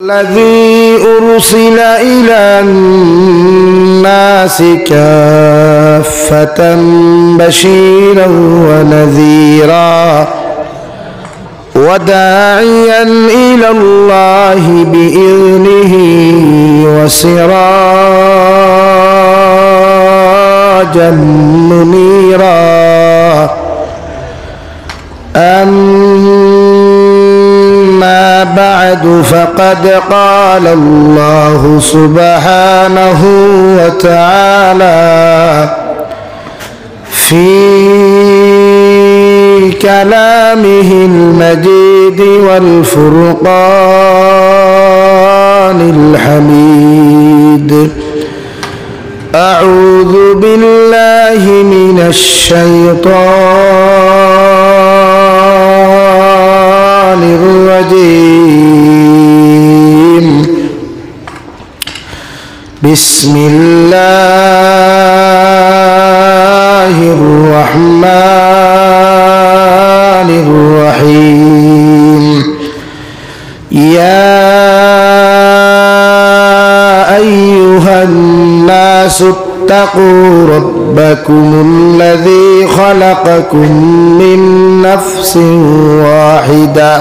الذي أرسل إلى الناس كافة بشيرا ونذيرا وداعيا إلى الله بإذنه وسراجا منيرا أما بعد فقد قال الله سبحانه وتعالى في كلامه المجيد والفرقان الحميد. أعوذ بالله من الشيطان الرجيم. بسم الله الرحمن الرحيم. يا أيها الناس اتقوا ربكم الذي خلقكم من نفس واحدة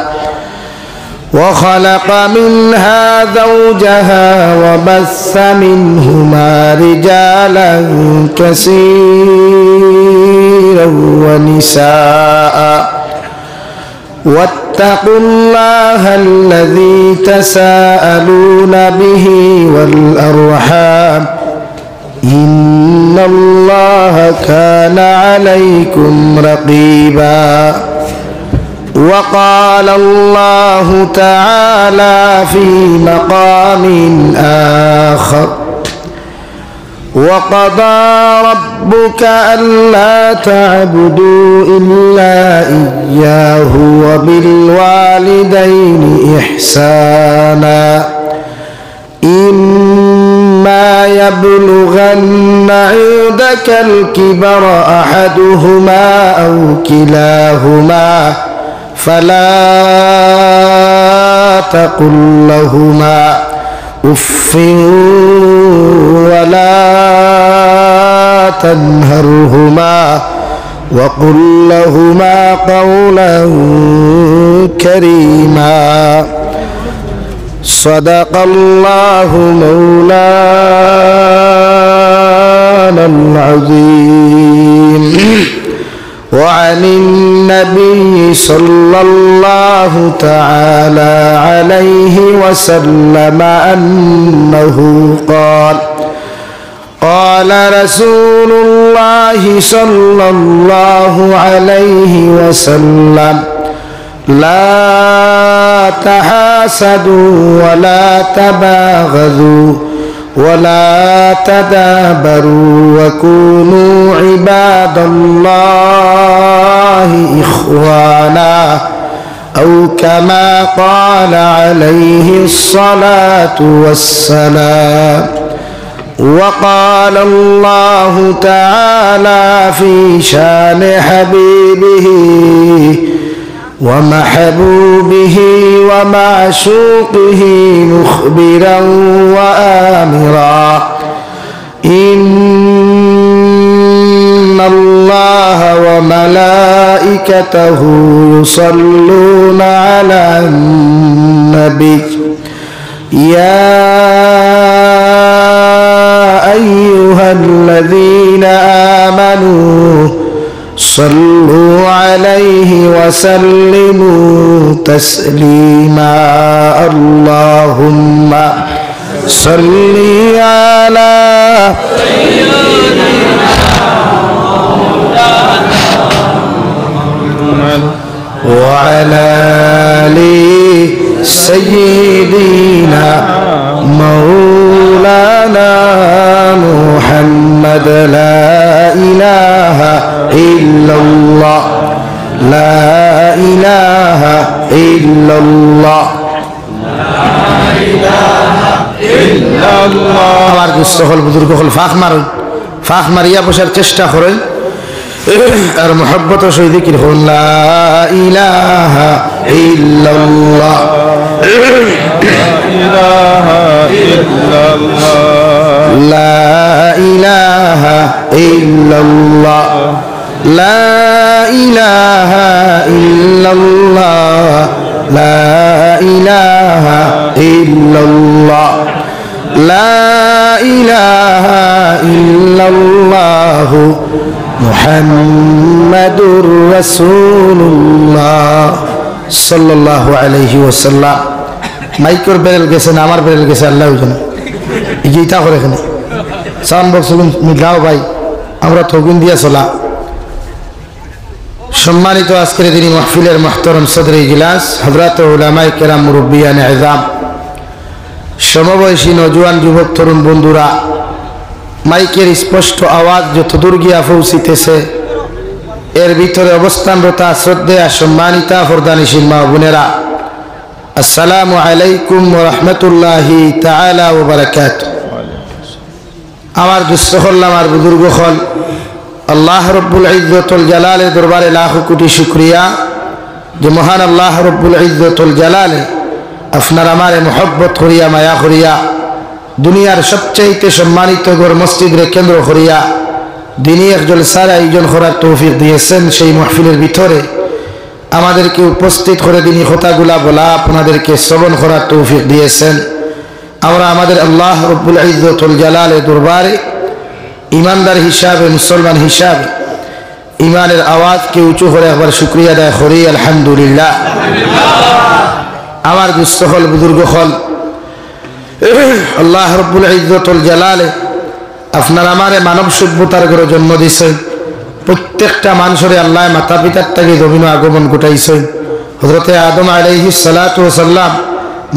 وخلق منها زوجها وبث منهما رجالا كثيرا ونساء واتقوا الله الذي تساءلون به والأرحام إن الله كان عليكم رقيبا. وقال الله تعالى في مقام آخر وقضى ربك ألا تعبدوا إلا إياه وبالوالدين إحسانا إما يبلغن عندك الكبر أحدهما أو كلاهما فلا تقل لهما أف ولا تنهرهما وقل لهما قولا كريما. صدق الله مولانا العظيم. وعن النبي صلى الله تعالى عليه وسلم أنه قال قال رسول الله صلى الله عليه وسلم لا تحاسدوا ولا تباغضوا ولا تدابروا وكونوا عباد الله إخوانا أو كما قال عليه الصلاة والسلام. وقال الله تعالى في شان حبيبه ومحبوبه ومعشوقه مخبرا وآمرا إن الله وملائكته يصلون على النبي يا أيها الذين آمنوا صلوا عليه وسلموا تسليما. اللهم صل على وعلى آل سيدنا مولانا محمد. لا إله إلا الله لا إله إلا الله لا إله إلا الله. আমার গুস্ত হল বুজুর্গ হল ফাঁক মারিয়া বসার চেষ্টা করেন আর মোহাব্বত সহিত কি লা ইলাহা ইল্লাল্লাহ লা ইলাহা ইল্লাল্লাহ লা ইলাহা ইল্লাল্লাহ লা ইলাহা ইল্লাল্লাহ লা ইলাহা ইল্লাল্লাহ মুহাম্মাদুর রাসূলুল্লাহ সাল্লাল্লাহু আলাইহি ওয়াসাল্লাম। মাইকের বেরেল গেছে না আমার বেরেল গেছে আল্লাহ জানে। এইটা করে এখানে সাউন্ড বক্স মিলাও ভাই, আমরা থগুন দিয়া চলা। সম্মানিত আজকের দিনী মাহফিলের মুহতারাম সদরে ইজলাস, হযরত উলামায়ে কেরাম, মুরব্বিয়ানে ইজাম, সমবয়সী নওজোয়ান যুবক তরুণ বন্ধুরা, মাইকের স্পষ্ট আওয়াজ যতদূর গিয়া পৌঁছিতেছে এর ভিতরে অবস্থানরতা শ্রদ্ধেয়া সম্মানিতা পর্দানিশীল মা বোনেরা, আসসালামু আলাইকুম ওয়া রাহমাতুল্লাহি তাআলা ওয়া বারাকাতুহু। আমার দুস্থহল, আমার বুজুর্গ হল, আল্লাহ রব্বুল ইজ্জতুল জালালের দরবারে লাখ কোটি শুকরিয়া যে মহান আল্লাহ রব্বুল ইজ্জতুল জালালে আপনার আমারে মোহব্বত করিয়া মায়া করিয়া দুনিয়ার সবচাইতে সম্মানিত ঘর মসজিদরে কেন্দ্র করিয়া দিনী এক জলসার আয়োজন করার তৌফিক দিয়েছেন। সেই মাহফিলের ভিতরে আমাদেরকে উপস্থিত করে দিনী কথাগুলা বলা, আপনাদেরকে শ্রবণ করার তৌফিক দিয়েছেন। আমরা আমাদের আল্লাহ রব্বুল ইজ্জতুল জালালের দরবারে ইমানদার হিসাবে, মুসলমান হিসাবে ইমানের আওয়াজকে উঁচু করে একবার শুকরিয়া আদায় করি আলহামদুলিল্লাহ। আমার দুস্থ হল, বুজুর্গ হল, আল্লাহ রব্বুল ইজ্জতুল জালালে আপনার আমারে মানব সভ্যতার ঘরে জন্ম দিয়েছেন। প্রত্যেকটা মানুষের আল্লাহ মাতা পিতার থেকে জমিন আগমন ঘটাইছেন। হযরতে আদম আলাইহিস সালাতু ওয়াস সালাম,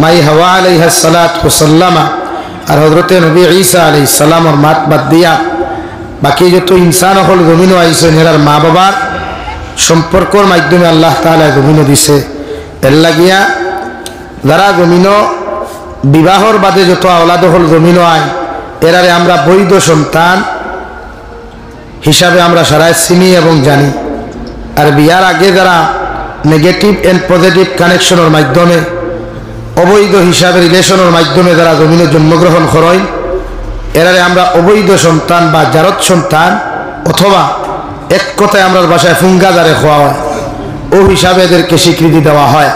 মাই হাওয়া আলাইহিস সালাতু ওয়াস সালামা, আর হযরতে নবী ঈসা আলাইহিস সালামের মাত বাদ দিয়া বাকি যত ইনসান হল জমিনও আইছেন, এরার মা বাবার সম্পর্কর মাধ্যমে আল্লাহ তাআলা জমিনও দিছে। এর লাগিয়া যারা জমিনও বিবাহর বাদে যত আওলাদ হল জমিনও আয়, এরারে আমরা বৈধ সন্তান হিসাবে আমরা সারাই চিনি এবং জানি। আর বিয়ার আগে যারা নেগেটিভ এন্ড পজিটিভ কানেকশনের মাধ্যমে অবৈধ হিসাবে রিলেশনের মাধ্যমে যারা জমিনে জন্মগ্রহণ করেন, এরারে আমরা অবৈধ সন্তান বা জারত সন্তান, অথবা এক কথায় আমরা বাসায় ফুঙ্গা যারে খোয়া হয় ও হিসাবে এদেরকে স্বীকৃতি দেওয়া হয়।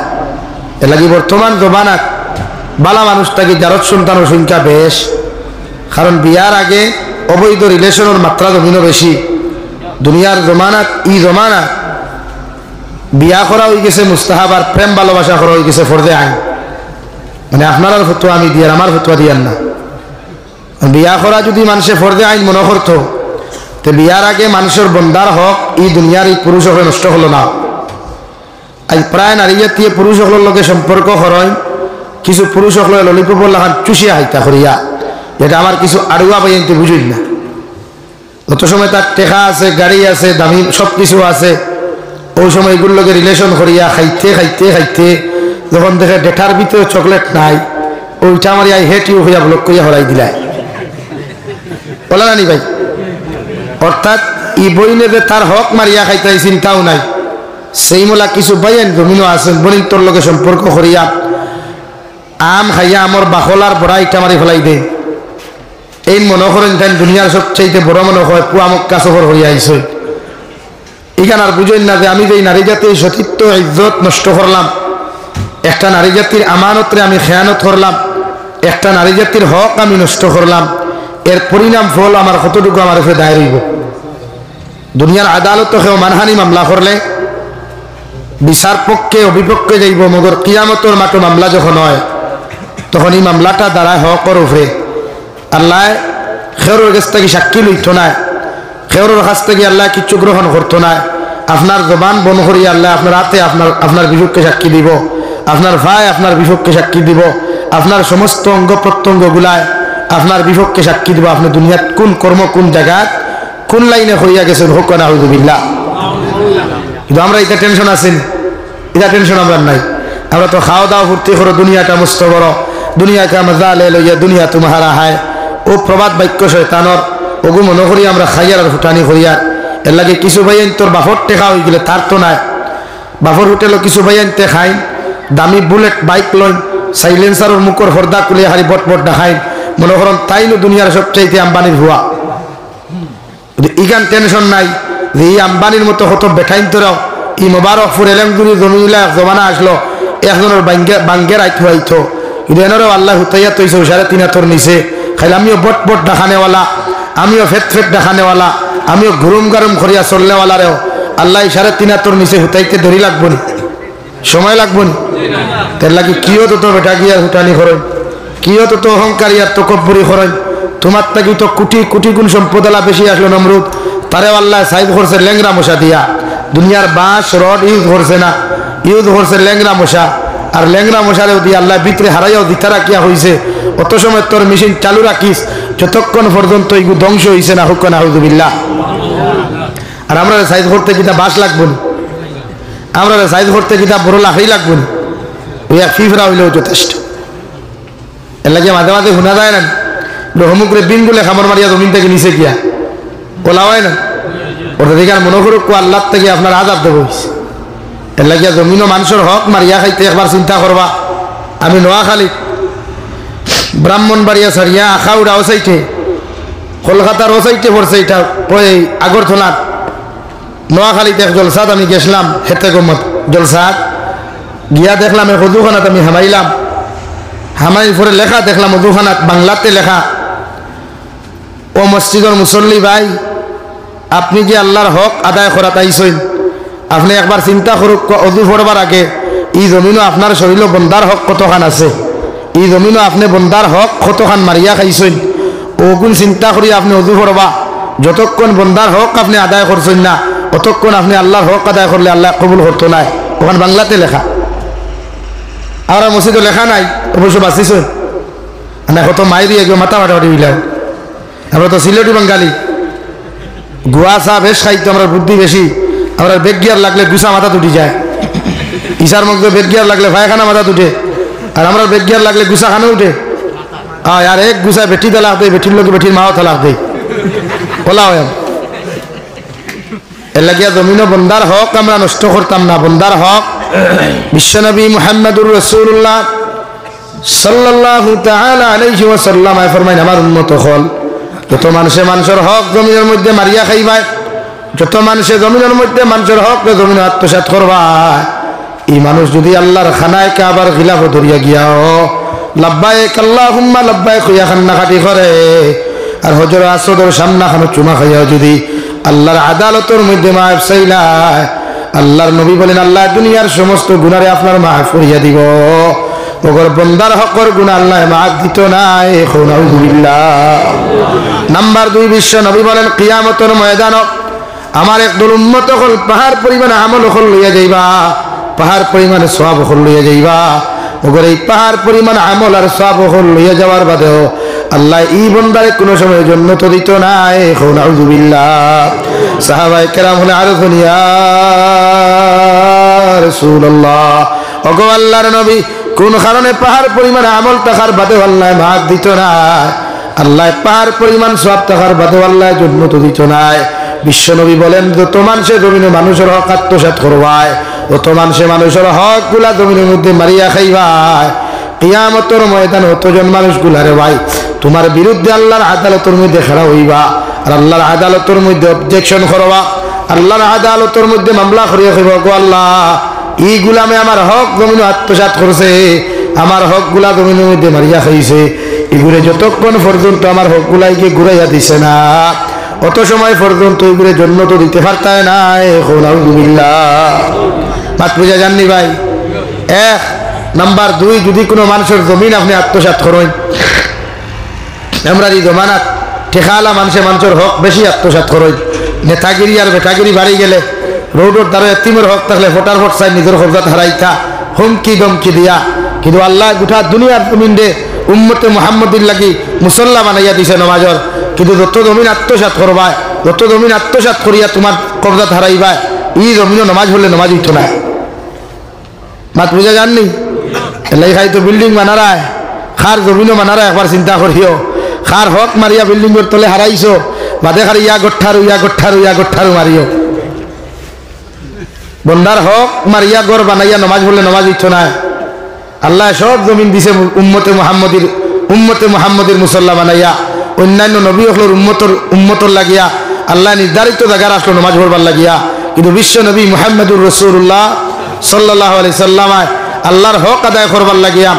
এর লাগি বর্তমান জমানাত বালা মানুষটাকে জারত সন্তানের সংখ্যা বেশ, কারণ বিয়ার আগে অবৈধ রিলেশনের মাত্রা জমিনও বেশি। দুনিয়ার জমানাত জমানা বিয়া করা হয়ে গেছে মুস্তাহাব, আর প্রেম ভালোবাসা করা হয়ে গেছে ফরজে আইন। মানে আপনার ফতোয়া আমি দিয়ার, আমার ফতোয়া দিয়ার না। বিয়া করা যদি মানুষে ফরজে আইন মনে করতো, তো বিয়ার আগে মানুষের বন্দার হক দুনিয়ার এই পুরুষ হলে নষ্ট হলো না। আজ প্রায় নারী জাতীয় পুরুষ সকলের লোকে সম্পর্ক করেন, কিছু পুরুষ সকলের ললিপপর লাগান চুষিয়া হাইতা করিয়া, যেটা আমার কিছু আড়ুয়া পাইতে বুঝিস না। অত সময় তার টেকা আছে, গাড়ি আছে, দামি সব কিছু আছে, ওই সময় এগুলোকে রিলেশন করিয়া খাইতে খাইতে খাইতে যখন দেখে ডেটার ভিতরে চকলেট নাই, ওইটা আমার আই হেট ইউ হইয়া ব্লক করিয়া হরাই দিলাই, বলা নানি ভাই। অর্থাৎ বইনে যে তার হক মারিয়া খাইতে চিন্তাও নাই, সেই মোলা কিছু বাইন জমিনও আছেন বনির তোর লোকে সম্পর্ক করিয়া আম খাইয়া আমার বাখলার বড়া ইটা মারি ফেলাই দে। এই মনে করেন তাই দুনিয়ার সবচেয়ে বড় মনে হয় পুয়া মক্কা সফর হইয়া আইস। এখানে আর বুঝেন না যে আমি যে নারী জাতির সতীত্ব ইজ্জত নষ্ট করলাম, একটা নারী জাতির আমানতরে আমি খেয়ানত করলাম, একটা নারী জাতির হক আমি নষ্ট করলাম, এর পরিণাম ফল আমার কতটুকু আমার উপরে দায় রইব। দুনিয়ার আদালত কেউ মানহানি মামলা করলে বিচার পক্ষে অবিপক্ষে যাইব, মগর কিয়ামতর মাঠে মামলা যখন হয় তখন এই মামলাটা দাঁড়ায় হকর উপরে। আল্লাহ খেরোর কাছ থেকে সাক্ষী লইত না, খেরোর কাছ থেকে আল্লাহ কিচ্ছু গ্রহণ করতো না। আপনার জবান বন করিয়া আল্লাহ আপনার হাতে আপনার বিপক্ষে সাক্ষী দিব, আপনার ভাই আপনার বিপক্ষে সাক্ষী দিব, আপনার সমস্ত অঙ্গ প্রত্যঙ্গ গুলায় আপনার বিপক্ষে সাক্ষী দিব। আপনি দুনিয়াত কোন কর্ম কোন জায়গায় কোন লাইনে হইয়া গেছেন, হোক না হুজুবিল্লাহ। কিন্তু আমরা এটা টেনশন আছেন, এটা টেনশন আমরা নাই। আমরা তো খাওয়া দাওয়া ফুর্তি করো, দুনিয়াটা মস্ত বড়, দুনিয়া কা মজা লে লইয়া দুনিয়া তোমাহারা হায়, ও প্রবাদ বাক্য শয়তানর ওগু মনে করি আমরা খাইয়ার আর ফুটানি করিয়ার। এর লাগে কিছু ভাই তোর বাপর টেকা হয়ে গেলে তার তো নাই, বাফর হোটেলও কিছু ভাই আনতে খাই, দামি বুলেট বাইক লইন, সাইলেন্সারের মুখর হর্দা খুলে হারি বট বট দেখাই, মনে করেন তাইনো দুনিয়ার সবচাইতে আম্বানির হুয়া। ইগান টেনশন নাই যে এই আম্বানির মতো হতো বেঠাইন তোরাও এই মোবারকপুর এলেমগুড়ি জমিলা জমানা আসলো একজনের বাঙ্গের আইতো আইতো কিন্তু এনারও আল্লাহ হুতাইয়া তৈছে 3.5 হাতর নিচে। খাইলে আমিও বট বট দেখানেওয়ালা, আমিও ফেট ফেট দেখানেওয়ালা, আমিও ঘুরুম গারুম করিয়া চলনেওয়ালারেও আল্লাহ 3.5 হাতর নিচে হুতাইতে ধরি লাগবো নি, সময় লাগবো নি? তার লাগে কিও তো বেটা গিয়া হুটানি করেন, কিও তো অহংকারী আর তকব্বুরি করেন। তোমার থাকি তো কোটি কোটি গুণ সম্পদালা বেশি আসলো নমরুদ, তারেও আল্লাহ সাইজ করছে ল্যাংরা মশা দিয়া। দুনিয়ার বাঁশ রড ইউজ করছে না, ইউজ করছে ল্যাংরা মশা। আর ল্যাংরা মশারেও দিয়ে আল্লাহ ভিতরে হারাইয়াও দিতা রাখিয়া হয়েছে। অত সময় তোর মেশিন চালু রাখিস যতক্ষণ পর্যন্ত এগু ধ্বংস হয়েছে না হুক না হুজুবিল্লাহ। আর আমরা সাইজ করতে কিতা বাঁশ লাগবো না, আমরা সাইজ করতে কিতা বড় লাকড়ি লাগবো না, ওই এক ফিফরা হইলেও যথেষ্ট। এর লাগে মাঝে মাঝে শোনা যায় না হমুকরে বিনগুলে খামর মারিয়া জমিন থেকে নিচে গিয়া ওলা হয় না, ওটা দেখে আর মনে করুক আল্লাহ থেকে আপনার আজাব দেব। এর লাগিয়া জমিনও মানুষের হক মারিয়া খাইতে একবার চিন্তা করবা। আমি নোয়াখালী ব্রাহ্মণবাড়িয়া সারিয়া আখাউড়া ও সাইটে কলকাতার ও সাইটে পড়ছে, এটা আগরতলার নোয়াখালীতে এক জলসাত আমি গেছিলাম, হেতে গমত জলসাত গিয়া দেখলাম এক অজুখানাত আমি হামাইলাম, হামাই পরে লেখা দেখলাম অজুখানাত বাংলাতে লেখা, ও মসজিদের মুসল্লি ভাই, আপনি যে আল্লাহর হক আদায় করা তাইছেন, আপনি একবার চিন্তা করুক অজু পড়বার আগে এই জমিনও আপনার শরীর বন্দার হক কতখান আছে, এই জমিনও আপনি বন্দার হক কতখান মারিয়া খাইছেন, ওগুন চিন্তা করি আপনি অজু পড়বা। যতক্ষণ বন্দার হক আপনি আদায় করছেন না অতক্ষণ আপনি আল্লাহর হক আদায় করলে আল্লাহ কবুল করতো নাই। ওখানে বাংলাতে লেখা, আর মসজিদে লেখা নাই, অবশ্য বাঁচিছেন না কত মাইরি একবার মাথা মাটামাটি হইলাম। আমরা তো সিলেটি বাঙালি, গুয়া চা বেশ খাইতো, আমরা বুদ্ধি বেশি, আমরা বেগ গিয়ার লাগলে গুসা মাথা তুটি যায়, ইশার মধ্যে বেগ গিয়ার লাগলে ভাইখানা মাথা তুটে, আর আমরা বেগ গিয়ার লাগলে গুসা খানে উঠে। আর এক গুসা বেটি তালাক দেয়, বেটির লোক বেটির মাও তালাক দেয়, বলা হয়। এর লাগিয়া জমিন বন্দার হক আমরা নষ্ট করতাম না। বন্দার হক বিশ্বনবী মুহাম্মদুর রাসূলুল্লাহ সাল্লাল্লাহু তাআলা আলাইহি ওয়াসাল্লাম ফরমায়, আমার উম্মত হল যত মানুষে মানুষের হক জমিনের মধ্যে মারিয়া খাইবায়, যত মানুষে জমিনের মধ্যে মানুষের হক জমিন আত্মসাৎ করবা, এই মানুষ যদি আল্লাহর খানায় কাবার খিলাফ ধরিয়া গিয়াও লাব্বাইক আল্লাহুম্মা লাব্বাইক কইয়া কান্নাকাটি করে, আর হজর আসরের সামনা খানো চুমা খাইয়াও যদি আল্লাহর আদালতের মধ্যে মাফ চাইলায়, আল্লাহর নবী বলেন আল্লাহ দুনিয়ার সমস্ত গুনারে আপনার মাফ করিয়া দিব, ওগর বন্দার হকর গুনাহ আল্লাহ মাফ দিত না। নাউযুবিল্লাহ। নাম্বার 2, বিশ্ব নবী বলেন কিয়ামতের ময়দানে আমার একদল উম্মত হল পাহাড় পরিমাণ আমল হল লইয়া যাইবা, পাহাড় পরিমাণ সওয়াব হল লইয়া যাইবা। ওগর এই পাহাড় পরিমাণ আমল আর সওয়াব হল লইয়া যাওয়ার বাদেও আল্লাহ এই বন্দারে কোনো সময় জান্নাত দিত না। নাউযুবিল্লাহ। সাহাবায়ে কেরাম হলে আরো দুনিয়া রাসূলুল্লাহ, ওগো আল্লাহর নবী কোন কারণে পাহাড় পরিমাণ আমল টাকার বাদেও আল্লাহ মাফ দিত না, আল্লাহ পাহাড় পরিমাণ সওয়াব টাকার বাদেও আল্লাহ জান্নাত দিত না। বিশ্বনবী বলেন যত মানুষে জমিনে মানুষের হক আত্মসাৎ করবায়, অত মানুষে মানুষের হক গুলা জমিনের মধ্যে মারিয়া খাইবায়, কিয়ামতের ময়দানে অতজন মানুষগুলারে ভাই তোমার বিরুদ্ধে আল্লাহর আদালতের মধ্যে খাড়া হইবা, আর আল্লাহর আদালতের মধ্যে অবজেকশন করবা, আল্লাহর আদালতের মধ্যে মামলা করিয়া কইবা, গো আল্লাহ এই গুলামে আমার হক জমিনে আত্মসাৎ করছে, আমার হক গুলা জমিনের মধ্যে মারিয়া খাইছে, এগুলো যতক্ষণ পর্যন্ত আমার হক গুলাইকে ঘুরাইয়া দিছে না অত সময় পর্যন্ত এগুলো জন্য তো দিতে পারতায় না। নাউযুবিল্লাহ। মাত বুঝা জাননি ভাই। 1 নাম্বার 2, যদি কোনো মানুষের জমিন আপনি আত্মসাৎ করেন, আমরা এই জমানাত ঠেকালা মানুষের হক বেশি আত্মসাৎ করেন, নেতাগিরি আর বেটাগিরি বাড়ি গেলে রোডের দ্বারা এতিমের হক থাকলে ফোটার ফট চাই নিজের কবজাত হারাইতা হুমকি দমকি দিয়া, কিন্তু আল্লাহ গোটা দুনিয়ার জমিন দে উম্মতে মুহাম্মদির লাগি মুসল্লা বানাইয়া দিছে নমাজর, কিন্তু যত জমিন আত্মসাৎ করবা, যত জমিন আত্মসাৎ করিয়া তোমার কবজাত হারাইবা, এই জমিনও নমাজ হলে নমাজ উঠো না। মাত বুঝা জাননি? এলাই খাই তো বিল্ডিং বানারায়, খার জমিনও বানারায়, একবার চিন্তা করিও, খার হক মারিয়া বিল্ডিংয়ের তলে হারাইছো, বাদে খার ইয়া গঠারু ইয়া গঠারু ইয়া গঠারু মারিও। বন্দার হক মারিয়া গড় বানাইয়া নমাজ বললে নমাজ ইচ্ছ না আল্লাহ সব জমিন দিছে উম্মতে মুহাম্মদের মুসল্লা বানাইয়া অন্যান্য নবী হকলোর উম্মতর লাগিয়া আল্লাহ নির্ধারিত জায়গা রাখলো নমাজ পড়বার লাগিয়া কিন্তু বিশ্ব নবী মুহাম্মদুর রাসূলুল্লাহ সাল্লাল্লাহু আলাইহি সাল্লাম আল্লাহর হক আদায় করবার লাগিয়া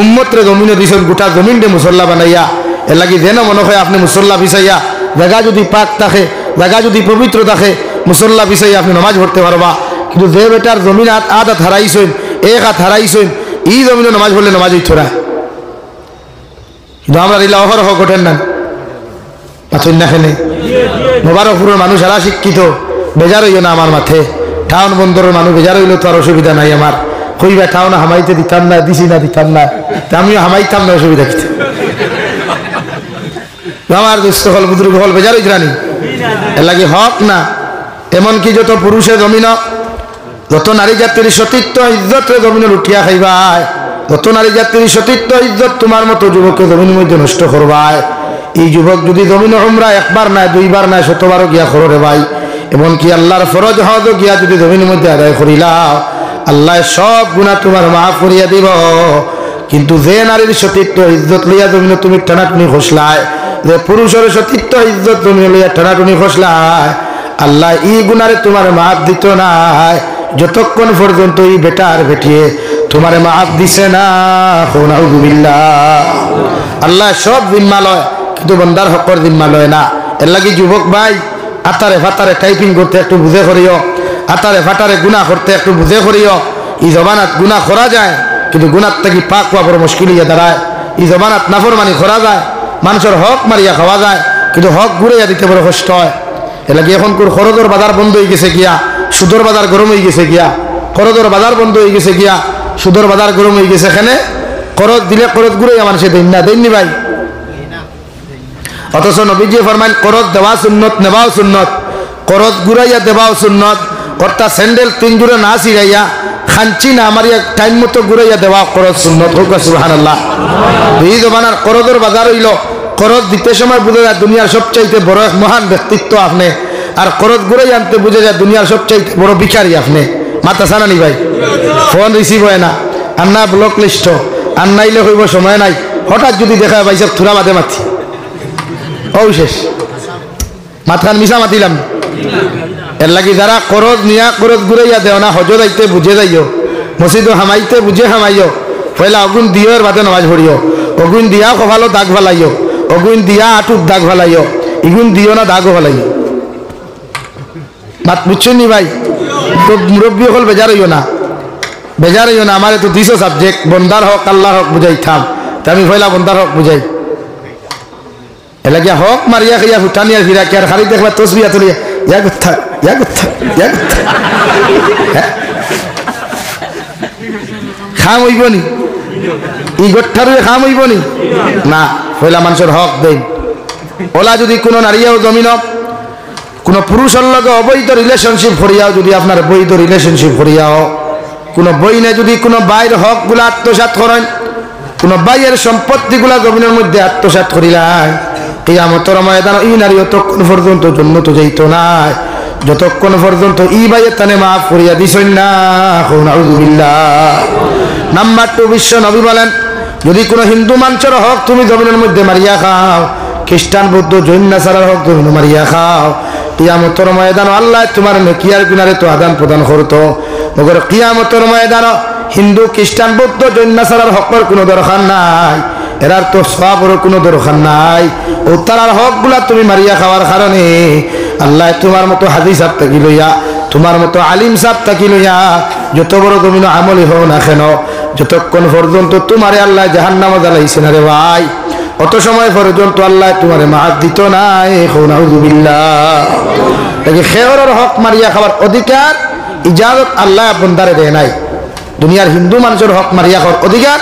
উম্মতরে জমিনে দিছেন গোটা জমিনকে মুসল্লা বানাইয়া এর লাগি যেন মনে হয় আপনি মুসল্লা বিছাইয়া জায়গা যদি পাক থাকে জায়গা যদি পবিত্র থাকে মুসল্লা বিছাইয়া আপনি নমাজ পড়তে পারবা কিন্তু যে বেটার জমিন আধ হারাইছেন এক হাত হারাইছেন এই জমিনে নমাজ পড়লে নমাজ হইতো না কিন্তু আমরা রিলা অহরহ ঘটেন না পাচ্ছেন না খেলে মোবারকপুরের মানুষ এরা শিক্ষিত বেজার হইও না আমার মাঠে টাউন বন্দরের মানুষ বেজার হইলেও তো আর অসুবিধা নাই আমার কইবা টাউন হামাইতে দিতাম না দিছি না দিতাম না আমিও হামাইতাম না অসুবিধা কিছু আমার দুস্থ হল বুদ্রুক হল বেজার হইত রানি এর লাগে হক না এমনকি যত পুরুষে জমিন যত নারী জাতির সতীত্ব ইজ্জত জমিনে লুটিয়া খাইবাই যত নারী জাতির সতীত্ব ইজ্জত তোমার মতো যুবককে জমিনের মধ্যে নষ্ট করবাই এই যুবক যদি জমিনে উমরা একবার নাই দুইবার নাই শতবারও গিয়া করো ভাই এমনকি আল্লাহর ফরজ হজ গিয়া যদি জমিনের মধ্যে আদায় করিলাও আল্লাহ সব গুনাহ তোমার মাফ করিয়া দিব কিন্তু যে নারীর সতীত্ব ইজ্জত লইয়া জমিনে তুমি টানাটুনি খসলায় যে পুরুষের সতীত্ব ইজ্জত জমিনে লইয়া টানাটুনি খসলায় আল্লাহ এই গুনারে তোমার মাফ দিত নাই যতক্ষণ পর্যন্ত এই বেটার বেটিয়ে তোমার মাফ দিছে না আল্লাহ সব জিম্মা লয় কিন্তু বন্দার হকর জিম্মা লয় না এর লাগি যুবক ভাই আতারে ফাতারে টাইপিং করতে একটু বুঝে করিও আতারে ফাটারে গুনাহ করতে একটু বুঝে করিও এই জবানাত গুনাহ করা যায় কিন্তু গুনাহ থেকে পাক হওয়া বড় মুশকিল হয়ে দাঁড়ায় এই জবানাত নাফরমানি করা যায় মানুষের হক মারিয়া খাওয়া যায় কিন্তু হক ঘুরাইয়া দিতে বড় কষ্ট হয় এর লাগি এখন খরচের বাজার বন্ধ হয়ে গেছে গিয়া সুদর বাজার গরম হয়ে গেছে গিয়া খরচের বাজার বন্ধ হয়ে গেছে গিয়া সুদর বাজার গরম হয়ে গেছে এখানে খরচ দিলে খরচ ঘুরাইয়া মানুষে দেননি ভাই অথচ নবীজি ফরমান করজ দেওয়া সুন্নত নেওয়াও সুন্নত করজ ঘুরাইয়া দেওয়াও সুন্নত অর্থাৎ স্যান্ডেল 3 জোড়া না ছিড়াইয়া খাঞ্চি না মারিয়া টাইম মতো ঘুরাইয়া দেওয়া করজ সুন্নত হোক সুবহানাল্লাহ এই জমানার করজের বাজার হইল করজ দিতে সময় বুঝে যায় দুনিয়ার সবচাইতে বড় এক মহান ব্যক্তিত্ব আপনি আর করজ ঘুরাই আনতে বুঝে যায় দুনিয়ার সবচাইতে বড় ভিখারি আপনি মাথা সানানি ভাই ফোন রিসিভ হয় না আন্না ব্লক লিস্ট আন্নাইলে হইব সময় নাই হঠাৎ যদি দেখা পাইছে থুরা বাদে মাথি ও শেষ মাথান মিশা মাতিলাম এর লাগি যারা করজ নিয়া করজ ঘুরাইয়া দেও না হজ যাইতে বুঝে যাইও মসজিদ হামাইতে বুঝে হামাইও পয়লা অগুন দিওর বাদে নামাজ পড়িও অগুন দিয়া কপালো দাগ ভালাইও অগুন দিয়া আটুর দাগ ভালাইও ইগুন দিও না দাগও ভালাইও মাত বুঝছেন নি ভাই তো মুরব্বী হল বেজার হইও না আমার তো 200 সাবজেক্ট বন্দার হক আল্লাহর হক বুঝাই থাম তা আমি পয়লা বন্দার হক বুঝাই এলাকা হক মারিয়া খাইয়া ফুটানিয়া ফিরা কে আর খালি দেখবা তসবিয়া তুলিয়া খাম হইবনি ই গঠারু খাম হইবনি না পয়লা মানুষের হক দেন ওলা যদি কোনো নারীও জমিন কোনো পুরুষের লগে অবৈধ রিলেশনশিপ করিয়াও যদি আপনার বৈধ রিলেশনশিপ করিয়াও কোনো বইনে যদি কোনো বাইরের হকগুলো আত্মসাৎ করেন কোনো বাইয়ের সম্পত্তিগুলা জমিনের মধ্যে আত্মসাৎ করিলাই কিয়ামতের ময়দানে এই নারী ততক্ষণ পর্যন্ত জন্নত যাইত না যতক্ষণ পর্যন্ত এই বাইয়ের তানে মাফ করিয়া দিছেন না নাউযুবিল্লাহ নাম্বার 2 বিশ্ব নবী বলেন যদি কোনো হিন্দু মানুষের হক তুমি জমিনের মধ্যে মারিয়া খাও খ্রিস্টান বৌদ্ধ জৈন নাসারার হক জমিনে মারিয়া খাও কিয়ামতের ময়দানে আল্লাহ তোমার নেকিয়ার কিনারে তো আদান প্রদান করতো মগর কিয়ামতের ময়দানে হিন্দু খ্রিস্টান বৌদ্ধ জৈন নাসারার হকের কোনো দরকার নাই এরার তো সওয়াবের কোনো দরকার নাই ও তার হকগুলা তুমি মারিয়া খাওয়ার কারণে আল্লাহ তোমার মতো হাদিস সাহেব থাকি লইয়া তোমার মতো আলিম সাহেব থাকি লইয়া যত বড় জমিন আমলি হও না কেন যতক্ষণ পর্যন্ত তোমারে আল্লাহ জাহান্নামে জ্বালাইছে না রে ভাই অত সময় পর্যন্ত আল্লাহ তোমারে মাফ দিত না নাউযুবিল্লাহ তাকে খেয়রের হক মারিয়া খাওয়ার অধিকার ইজাজত আল্লাহ বন্দারে দেয় নাই দুনিয়ার হিন্দু মানুষের হক মারিয়া খাওয়ার অধিকার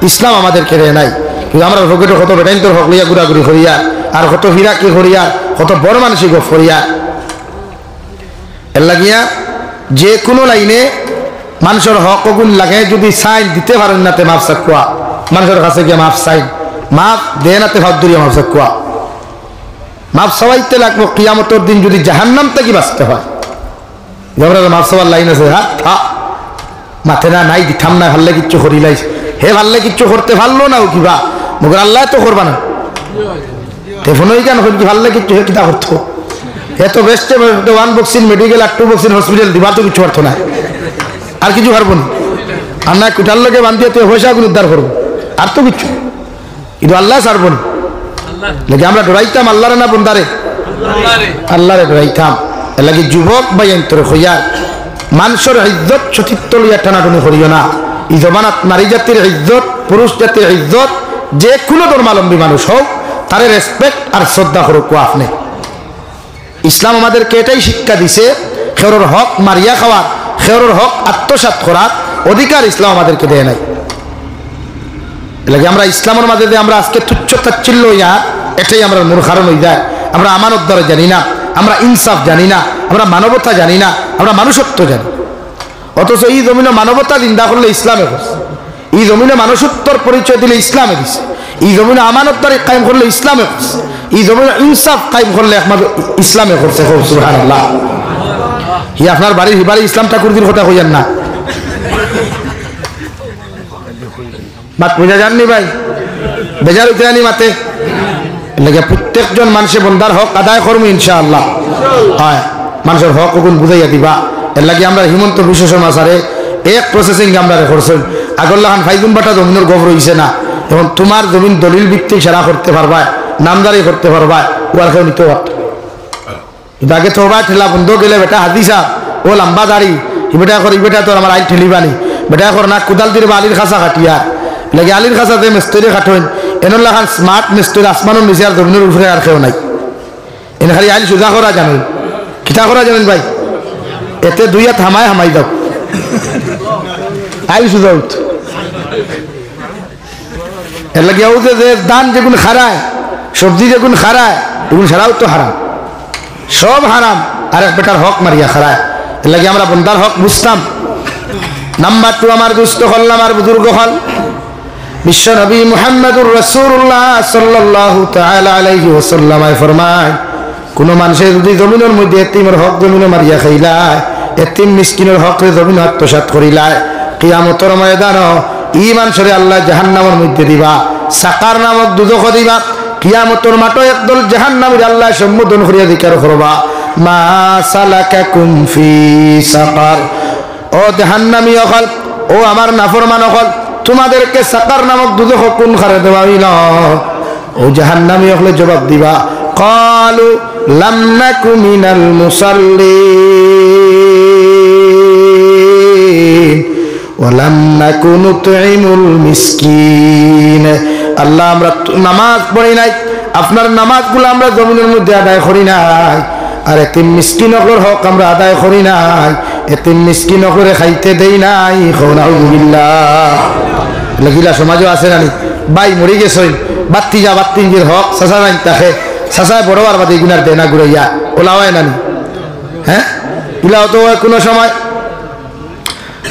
ইসলাম আমাদেরকে দেয় নাই কিন্তু আমরা পকেটে কত বেটাইন্তর হক লইয়া ঘুরাঘুরি করিয়া আর কত ফিরাকি করিয়া কত বড় মানসিক করিয়া এর লাগিয়া যে কোনো লাইনে মানুষের হক গুণ লাগে যদি সাইন দিতে পারেন না তে মাফ সাকুয়া মানুষের কাছে গিয়ে মাফ সাইন মাফ দেয় না তে ভাব দরিয়া মাফ সাকুয়া মাফ সবাইতে লাগবো কিয়ামতের দিন যদি জাহান্নাম থেকে বাঁচতে হয় আমরা মাফসাবার লাইন আছে, হ্যাঁ থা মাথে না নাই দিতাম না, ভাল্লে কিচ্ছু করিলাই, হে ভাল্লে কিচ্ছু করতে পারলো না, ও কিবা মগর আল্লাহ তো করবা না, টেফোনই কেন কি ভাল্লে কিচ্ছু হে কিতা করতো, এত বেস্টে 1 বক্সিং মেডিকেল আর 2 বক্সিং হসপিটাল দিবা তো কিছু পারতো না, আর কিছু পারবো না, আর না কুটার লোকে বান্ধিয়ে তুই পয়সাগুলো উদ্ধার করবো, আর তো কিছু কিন্তু আল্লাহ ছাড়বো না। লাগে আমরা ডরাইতাম আল্লাহরে না বন্দারে, আল্লাহরে ডরাইতাম। এর লাগে যুবক বাইন তোর হইয়া মানুষের ইজ্জত সতীত্ব লইয়া টানাটুনি করিও না। এই জমানাত নারী জাতির ইজ্জত, পুরুষ জাতির ইজ্জত, যে কোনো ধর্মাবলম্বী মানুষ হোক তারে রেসপেক্ট আর শ্রদ্ধা করুক আপনি। ইসলাম আমাদেরকে এটাই শিক্ষা দিছে, খেরোর হক মারিয়া খাওয়ার, খেরোর হক আত্মসাৎ করার অধিকার ইসলাম আমাদেরকে দেয় নাই। লাগে আমরা ইসলামের মাঝে আমরা আজকে তুচ্ছ তাচ্ছিল্য হইয়া এটাই আমরা মূল কারণ হয়ে যায়। আমরা আমানত দ্বারা জানি না, আমরা ইনসাফ জানি না, আমরা মানবতা জানি না, আমরা মানুষত্ব জানি। অথচ এই জমিনে মানবতা জিন্দা করলে ইসলামে করছে, এই জমিনে মানুষত্বর পরিচয় দিলে ইসলামে দিছে, এই জমিনে আমানতদারি কায়েম করলে ইসলামে করছে, এই জমিনে ইনসাফ কায়েম করলে একমাত্র ইসলামে করছে। সুবহানাল্লাহ। ই আপনার বাড়ির হিবারে ইসলাম ঠাকুরদির কথা কইয়েন না, বাত বুঝা যাননি ভাই, বেজার হইতে আনি মাতে লেগে প্রত্যেকজন মানুষের বন্দার হক আদায় করবো ইনশাআল্লাহ। হয় মানুষের হক ওগুন বুঝাইয়া দিবা। এর লাগে আমরা হিমন্ত বিশ্ব শর্মা স্যারে এক প্রসেসিং আমরা করছেন। আগরলাহান ফাইজুম বাটা জমিনের গভর হইছে না, এখন তোমার জমিন দলিল ভিত্তিক সেরা করতে পারবা, নামদারি করতে পারবা, ওয়ার কেউ নিতে পারত। কিন্তু আগে তো ঠেলা বন্ধ গেলে বেটা হাদিসা ও লম্বা দাড়ি বেটা কর, বেটা তোর আমার আইল ঠেলিবানি, বেটা কর না কুদাল দিলে আলির খাসা কাটিয়া লাগে, আলির খাসাতে মিস্ত্রি কাঠইন এনলাখান স্মার্ট মিস্ত্রি আসমানের নিচে আর জমিনের উপরে আর কেউ নাই। এনে খালি আইল সোজা করা জানেন, কিতা করা জানেন ভাই, এতে দুই হাত হামাই দাও, আইল সোজা উঠ। এর লাগে যে দান যেগুলো খারায়, সবজি যেগুলো খারায়, এগুলো ছাড়াও তো হারাম, সব হারাম। আর এক বেটার হক মারিয়া খারায়। এর লাগে আমরা বন্দার হক বুঝতাম। নাম্বার 2 আমার দুস্থ হল, আমার বুজুর্গ হল বিশ্ব নবী মুহাম্মদুর রাসূলুল্লাহ সাল্লাল্লাহু তাআলা আলাইহি ওয়াসাল্লাম ফরমায়, কোন মানুষের যদি জমিনের মধ্যে এতিমের হক জমিনে মারিয়া খাইলায়, এতিম মিসকিনের হক জমিন আত্মসাৎ করিলায়, কিয়ামতের ময়দানে এই মানুষের আল্লাহ জাহান্নামের মধ্যে দিবা, সাকার নামক দুজখ দিবা। কিয়ামতের মাঠে একদল জাহান্নামীর আল্লাহ সম্বোধন করিয়া জিকির করবা, মা সালাকাকুম ফি সাকার, ও জাহান্নামী হল, ও আমার নাফরমান হল, তোমাদেরকে সাকার নামক দুজখ কোন খারে দেওয়া হইল? ও জাহান্নামী হলে জবাব দিবা, ক্বালু লাম নাকু মিনাল মুসাল্লিন ওয়া লাম নাকু নুতঈমুল মিসকিন। আল্লাহ আমরা নামাজ পড়ি নাই, আপনার নামাজগুলো আমরা জমিনের মধ্যে আদায় করি নাই, আর এতিম মিসকিনদের হক আমরা আদায় করি নাই, এতিম মিসকিনকে খাইতে দেই নাই। নাউযুবিল্লাহ। লাগিলা সমাজও আছে নানি, বাই মরি গেছই, বাত্তি যা বাত্তি নিজের হক চাচা নাই তাকে চাচায় বড় আর বাদে গুনার দেনা ঘুরাইয়া ওলাওয়াই নানি, হ্যাঁ ইলাও তো কোনো সময়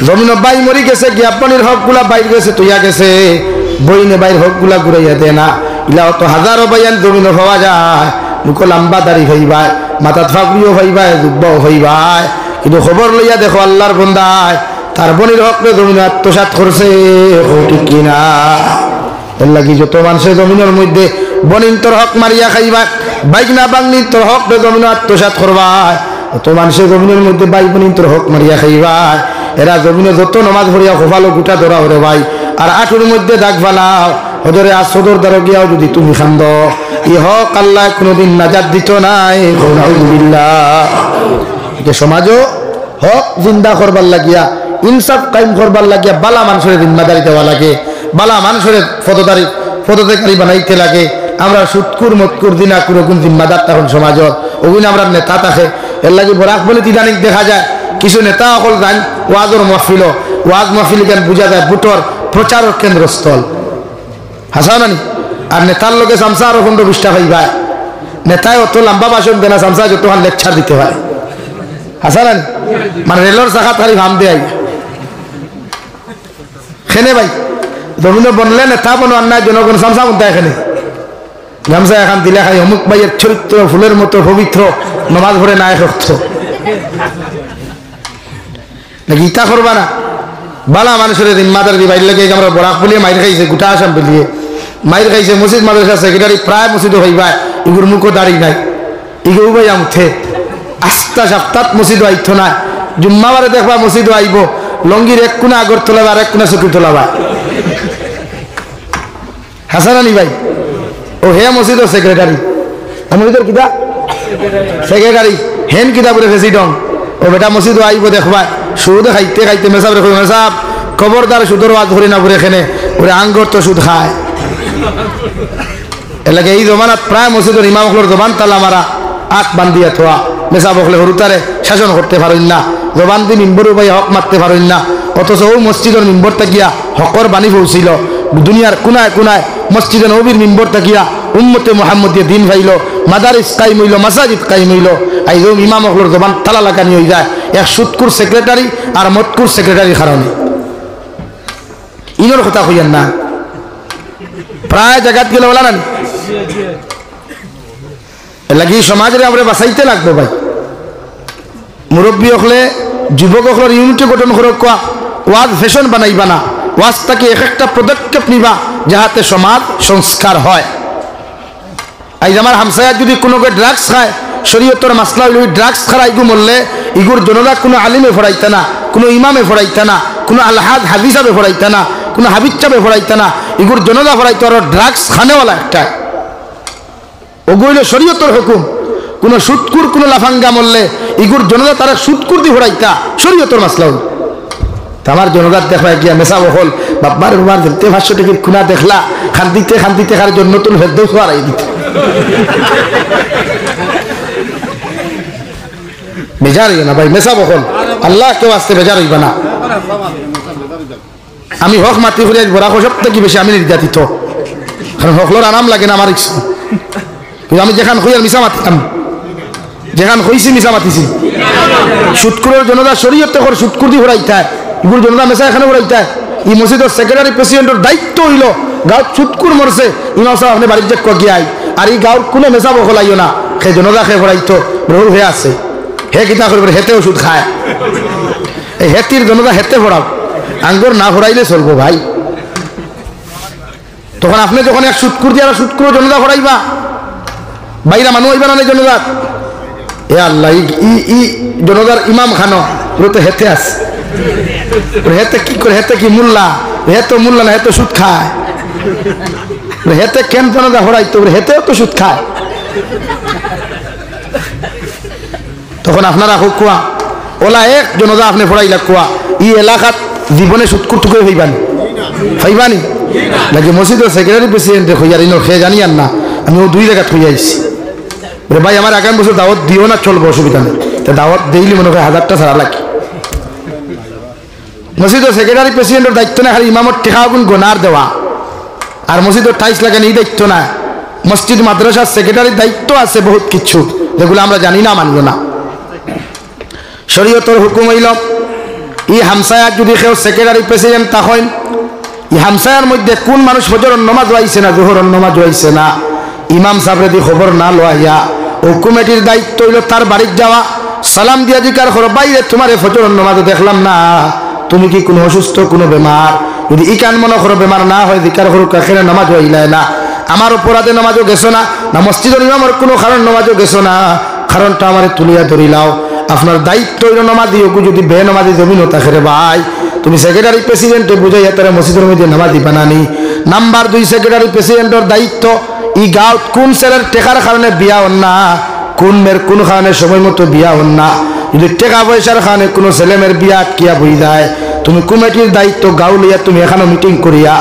জমিন বাই মরি গেছে, জ্ঞাপনের হক গুলা বাইর গেছে, তৈয়া গেছে, বইনে বাইর হক গুলা ঘুরাইয়া দে না। ইলাও তো হাজারো বাইয়ান জমিন হওয়া যায়, মুখ লম্বা দাড়ি হইবাই, মাথাত ফাঁকড়িও হইবাই, যুব্বাও হইবাই, কিন্তু খবর লইয়া দেখো আল্লাহর বন্দায় তার বনির হকরে জমিন আত্মসাৎ করছে, ঠিক কিনা? এর লাগি যত মানুষের জমিনের মধ্যে বনিন তোর হক মারিয়া খাইবা, বাইক না বাংনি তোর হকরে জমিন আত্মসাৎ করবা, অত মানুষের জমিনের মধ্যে বাই বনিন তোর হক মারিয়া খাইবা। এরা জমিনে যত নমাজ ভরিয়া খোফালো গুটা ধরা হরে ভাই, আর আঠুর মধ্যে দাগ ফালাও, হজরে আর সদর দ্বারা গিয়াও যদি তুমি খান্দ, ই হক আল্লাহ কোনোদিন নাজাত দিত নাই। সমাজও হক জিন্দা করবার লাগিয়া, ইনসাফ কায়েম করবার লাগিয়া বালা মানুষের জিম্মাদারি দেওয়া লাগে, বালা মানুষের পদত্যাগী বানাইতে লাগে। আমরা সুৎকুর মৎকুর দিনা কোন জিম্মাদার তখন সমাজত ওগুন আমরা নেতা থাকে। এর লাগে বরাক বলে তিদানিক দেখা যায় কিছু নেতা অকল যান ওয়াজর মহফিল, ওয়াজ মহফিল কেন বুঝা যায় বুটর প্রচারক কেন্দ্রস্থল, হাসা নানি। আর নেতার লোকে চামচা আরো 15-20টা হইবা, নেতায় অত লম্বা ভাষণ দেনা, চামচা যতক্ষণ লেকচার দিতে হয়, হাসা নানি। মানে রেলর চাকাত খালি ভাম দেয় খেনে ভাই, জমিন বনলে নেতা বনোয়ার নাই, জনগণ চামচা মধ্যে এখানে গামছা এখন দিলে খাই অমুক ভাইয়ের চরিত্র ফুলের মতো পবিত্র, নমাজ ভরে নাই রক্ত। নাকি ইটা করবা না বালা মানুষের জিম্মাদার দি বাইর লাগে আমরা বরাক বলিয়ে মাইর খাইছে গোটা আসাম বলিয়ে মাইর খাইছে মসজিদ মাদ্রাসা সেক্রেটারি প্রায় মসজিদ হইবা ইগুর মুখও দাঁড়ি নাই ইগুর ভাই উঠে আস্তা সপ্তাহ মসজিদ আইতো না জুম্মাবারে দেখবা মসজিদ আইব লঙ্গির এক কোনা আগর তোলাবা আর এক কোনা চকি তোলাবা হাসানানি ভাই ও হে মসজিদ সেক্রেটারি মসজিদের কিতা সেক্রেটারি হেন কিতা বলে প্রেসিডেন্ট ও বেটা মসজিদ আইব দেখবা সুদ খাইতে খাইতে মেসাব রেখো মেসাব খবরদার সুদর ওয়াজ ধরে না বলে এখানে ওরে আঙ্গর তো সুদ খায় এলাকা এই জমানাত প্রায় মসজিদের ইমামগুলোর জবান তালা মারা আখ বান্ধিয়া থোয়া মেসাব হলে হরুতারে শাসন করতে পারেন না জবান দিয়ে মিম্বরও ভাই হক মারতে পারেন না অথচ ও মসজিদের মিম্বর তাকিয়া হকর বাণী পৌঁছিল দুনিয়ার কোনায় কোনায় মসজিদে নবীর মিম্বর তাকিয়া উম্মতে মুহাম্মদীয় দিন ভাইল মাদারিস কায়েম হইল মাসাজিদ কায়েম হইল এই যে ইমাম হকলোর জবান তালা লাগানি হয়ে যায় এক সুদকুর সেক্রেটারি আর মতকুর সেক্রেটারির কারণে ইনোর কথা কইয়েন না প্রায় জায়গাত গেলে বলা না লাগি সমাজে আমরা বাঁচাইতে লাগবো ভাই মুরব্বী হলে যুবক হলের ইউনিটি গঠন করে কোয়া ওয়াজ ফ্যাশন বানাইবা না ওয়াজটাকে এক একটা পদক্ষেপ নিবা যাহাতে সমাজ সংস্কার হয় আজ আমার হামসায়াত যদি কোনো ড্রাগস খায় শরীয়তের মাসলা হইল ড্রাগস খারা ইগু মরলে ইগুর জনতা কোনো আলিমে ফড়াইতে না কোনো ইমামে ফড়াইতে না কোনো আলহাদ হাদিসাবে ফড়াইতে না কোনো হাবিজ চাবে ফড়াইতে না ইগুর জনতা ফড়াইতে আর ড্রাগস খানেওয়ালা একটা ওগুলো শরীয়তের হুকুম কোন সুদকুর কোন লাফাঙ্গা মরলে ইগুর জনতা তারা সুদকুর দি ফড়াইতা শরীয়তের মাসলা হইল আমার জনতার দেখা গিয়া মেসা বহল বাবার বাবার দেখতে 500 টাকার খুনা দেখলা খান্দিতে খার জন্য নতুন ভেদ্য সোয়ারাই দিতে বেজার হইও না ভাই মেসা বহল আল্লাহ কেউ আসতে বেজার হইবা না আমি হক মাতি ফুরিয়ে বড়া সব থেকে বেশি আমি নির্যাতিত কারণ হকলোর আরাম লাগে না আমার ইচ্ছা কিন্তু আমি যেখান হই আর মিশা মাতিতাম যেখান হইছি মিশা মাতিছি সুদকুরের জনতা শরীয়ত তখন সুদকুর দি ঘুরাইতে ইগুর জনতা মেসা এখানে ঘুরাইতে এই মসজিদের সেক্রেটারি প্রেসিডেন্টের দায়িত্ব হইল গাঁও সুদকুর মরছে ইমাম সাহেব আপনি বাড়ির যে গিয়াই আর এই গাঁর কোনো মেসা বখলাইও না সে জনতা খেয়ে ঘুরাইতো বহু হয়ে আছে হে কিতা করবে হেতে ওষুধ খায় এই হেতির জনতা হেতে ভরাও আঙ্গুর না ভরাইলে চলবো ভাই তখন আপনি যখন এক সুদকুর দিয়ে সুদকুর জনতা ভরাইবা বাইরা মানুষ হইবা না জনতা এ আল্লাহ ই জনতার ইমাম খানো ওরা তো হেতে আছে হেতে কি করে হেতে কি মোল্লা হেতে মোল্লা না হেতে সুদ খায় হেতে কেন জনতা ভরাইতো হেতেও তো সুদ খায় তখন আপনারা হোক কোয়া ওলা এক জনতা আপনি ভরাইলা কোয়া ই এলাকাত জীবনে সুদকুর টুকুর হইবানি নাকি মসজিদের সেক্রেটারি প্রেসিডেন্টে হইয়ার ইনো খেয়ে জানি আর না আমি ও 2 জায়গা হইয়া আইছি ভাই আমার আগামী বছর দাওয়াত দিও না চলবো অসুবিধা নেই তা দাওয়াত দিইলে মনে হয় 1000টা ছাড়া লাগে মসজিদের সেক্রেটারি প্রেসিডেন্টের দায়িত্ব না খালি ইমামর টেকা গুণ গোনার দেওয়া আর মসজিদের টাইলস লাগানো এই দায়িত্ব না মসজিদ মাদ্রাসার সেক্রেটারির দায়িত্ব আছে বহুত কিছু যেগুলো আমরা জানি না মানিও না শরীয়তের হুকুম হইল ই হামসায়াত যদি কেউ সেক্রেটারি প্রেসিডেন্ট তখন ই হামসায়ার মধ্যে কোন মানুষ ফজরের নামাজ হইছে না জোহরের নামাজ হইছে না ইমাম সাহেব যদি খবর না লইয়া ও কমিটির দায়িত্ব হইল তার বাড়ির যাওয়া সালাম দিয়া জিকার করো বাইরে তোমার ফজরের নামাজ দেখলাম না তুমি কি কোনো অসুস্থ কোনো বেমার যদি ইকান মনে করো বেমার না হয় জিকার করো কাখের নামাজ হইলাই না আমার অপরাধে নামাজও গেছো না না মসজিদের ইমামের কোনো কারণ নামাজও গেছো না কারণটা আমারে তুলিয়া ধরিলাও আপনার দায়িত্ব হইল নামাজি ওকে যদি বে নামাজি জমিন থাকে রে ভাই তুমি সেক্রেটারি প্রেসিডেন্টে বুঝাইয়া তারা মসজিদের মধ্যে নামাজি বানানি নাম্বার 2 সেক্রেটারি প্রেসিডেন্টের দায়িত্ব ই গাঁত কোন ছেলের টেকার কারণে বিয়া হন না কোন মেয়ের কোন কারণে সময় মতো বিয়া হন না যদি টেকা পয়সার কারণে কোনো ছেলে মেয়ের বিয়া আটকিয়া বই যায় তুমি কমিটির দায়িত্ব গাঁও লইয়া তুমি এখানে মিটিং করিয়া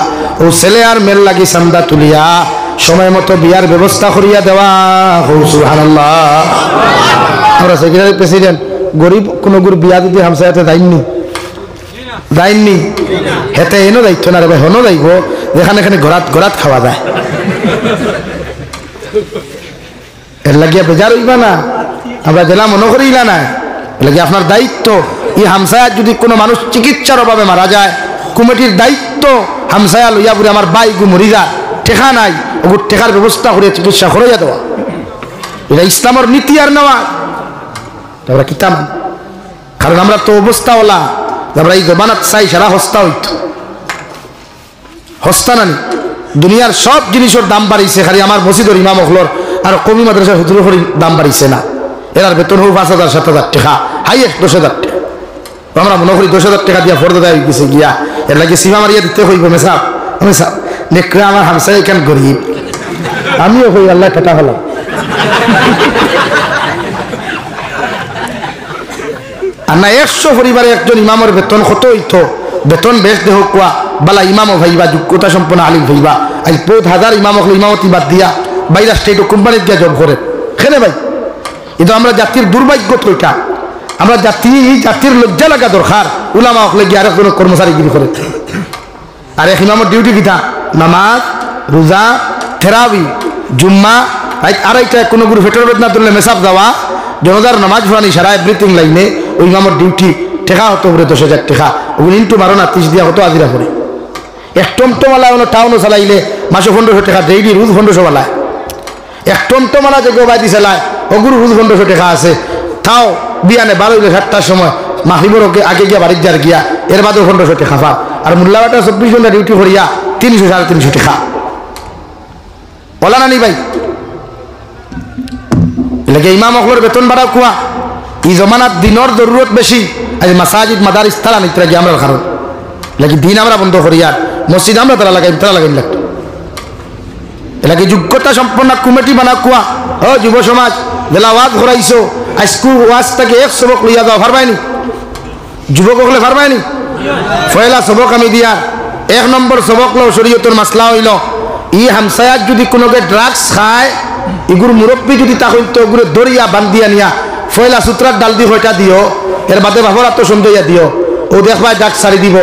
ও ছেলে আর মেয়ের লাগি চান্দা তুলিয়া সময় মতো বিয়ার ব্যবস্থা করিয়া দেওয়া সুবহানাল্লাহ আমরা সেক্রেটারি প্রেসিডেন্ট গরিব কোনো গুরু বিয়া দিতে হামসায়াতে দায়নি হেতে এনো দায়িত্ব না রে ভাই হনো দায়িব যেখানে এখানে ঘরাত খাওয়া যায় এর লাগিয়া বেজার হইবা না আমরা জেলা মনে করিলা না এর লাগিয়া আপনার দায়িত্ব এই হামসায়াত যদি কোনো মানুষ চিকিৎসার অভাবে মারা যায় কমিটির দায়িত্ব হামসায়া লইয়া বলে আমার বাইগু মরি যায় টেকা নাই ওগুর টেকার ব্যবস্থা করে চিকিৎসা করাইয়া দেওয়া এটা ইসলামের নীতি আর নেওয়া আমরা কিতাম কারণ আমরা তো অবস্থাওয়ালা আমরা এই জমানাত চাই সারা হস্তা হইত হস্তা নানি দুনিয়ার সব জিনিসের দাম বাড়িছে খালি আমার মসজিদের ইমাম হলর আর কমি মাদ্রাসার হুজুর হরির দাম বাড়িছে না এরার বেতন হোক 5,000 7,000 টাকা হাইয়েস্ট 10,000 টাকা আমরা মনে করি 10,000 টাকা দিয়া ফর্দ দেয় গেছে গিয়া এর লাগে সীমা মারিয়া দিতে হইব মেসাব মেসাব নেকড়ে আমার হামসা এখান গরিব আমিও হই আল্লাহ কাটা হলো আর না 100 পরিবারে একজন ইমামের বেতন কত হইতো বেতন বেশ দেহ কোয়া বালা ইমামও ভাইবা যোগ্যতা সম্পন্ন আলিম ভাইবা আজ 5,000 ইমাম হলো ইমামতি বাদ দিয়া বাইরা স্টেট কোম্পানির গিয়া জব করে খেলে ভাই কিন্তু আমরা জাতির দুর্ভাগ্য তো এটা আমরা জাতির লজ্জা লাগা দরকার উলামা হলে গিয়ে আর কোনো কর্মচারীগিরি করে আর এক ইমামের ডিউটি কিতা নামাজ রোজা থেরাবি জুম্মা আড়াইটা কোনো গুরু ফেটর বেদনা তুললে মেসাব যাওয়া জনতার নামাজ পড়ানি সারা এভরিথিং লাইনে ওই ইমামের ডিউটি টেকা হতো উপরে 10,000 টাকা ওগুলো ইন্টু 12 না 30 দিয়া হতো আজিরা করে এক টমটমালা টাউনও চালাইলে মাসে 1500 টাকা ডেইলি রোজ 1500 বালায় এক টমটমালা যে গোবাইদি চালায় ওগুলো রোজ 1500 টাকা আছে তাও বিয়ানে 12-7টার সময় মাহিবরকে আগে গিয়া বাড়ির যার গিয়া এর বাদেও 1500 টাকা পা আর মোল্লাবাটা 24 ঘন্টা ডিউটি করিয়া 300-350 টাকা বলা নানি ভাই এলাকে ইমাম অকলের বেতন বাড়া কুয়া এই জমানাত দিনের জরুরত বেশি আজ মাসাজিদ মাদারিস তারা নিতে গিয়ে আমরা কারণ লাগে দিন আমরা বন্ধ করি আর মসজিদ আমরা তারা লাগাই লাগতো এলাকে যোগ্যতা সম্পন্ন কমিটি বানা কুয়া ও যুব সমাজ জেলা ওয়াজ ঘরাইছো আজকু ওয়াজ থেকে 1 সবক লইয়া যাও পারবাইনি যুবক হলে পারবাইনি পয়লা সবক আমি দিয়া 1 নম্বর সবক লো শরীয়তের মাসলা হইল ই হামসায়াত যদি কোনোকে ড্রাগস খায় এগুর মুরব্বী যদি তা হইতো ওগুলো দরিয়া বান্ধিয়া নিয়া পয়লা সূত্রার ডাল দি হইটা দিও এর বাদে বাবরা তো সন্দেহিয়া দিও ও দেখবাই ডাক সারি দিব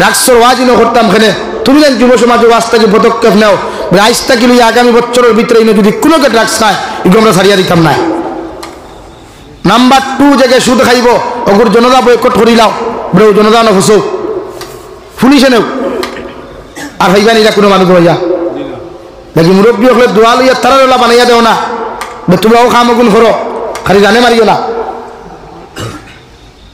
ডাকসর ওয়াজই করতাম এখানে তুমি যেন যুব সমাজে ওয়াজ থেকে পদক্ষেপ নেও আইসটা কি আগামী বছরের ভিতরে যদি কোনোকে ড্রাগস খায় এগুলো আমরা সারিয়া দিতাম না নাম্বার 2 জায়গায় সুদ খাইব ওগুর জনতা বয়কট করিলাও বড় জনতা না ফুসো পুলিশে নেও আর হইবানি এটা কোনো মানুষ হইয়া নাকি মুরব্বী হলে দোয়া লইয়া তারা বানাইয়া দেও না তোমরাও খামগুন করো খালি জানে মারিও না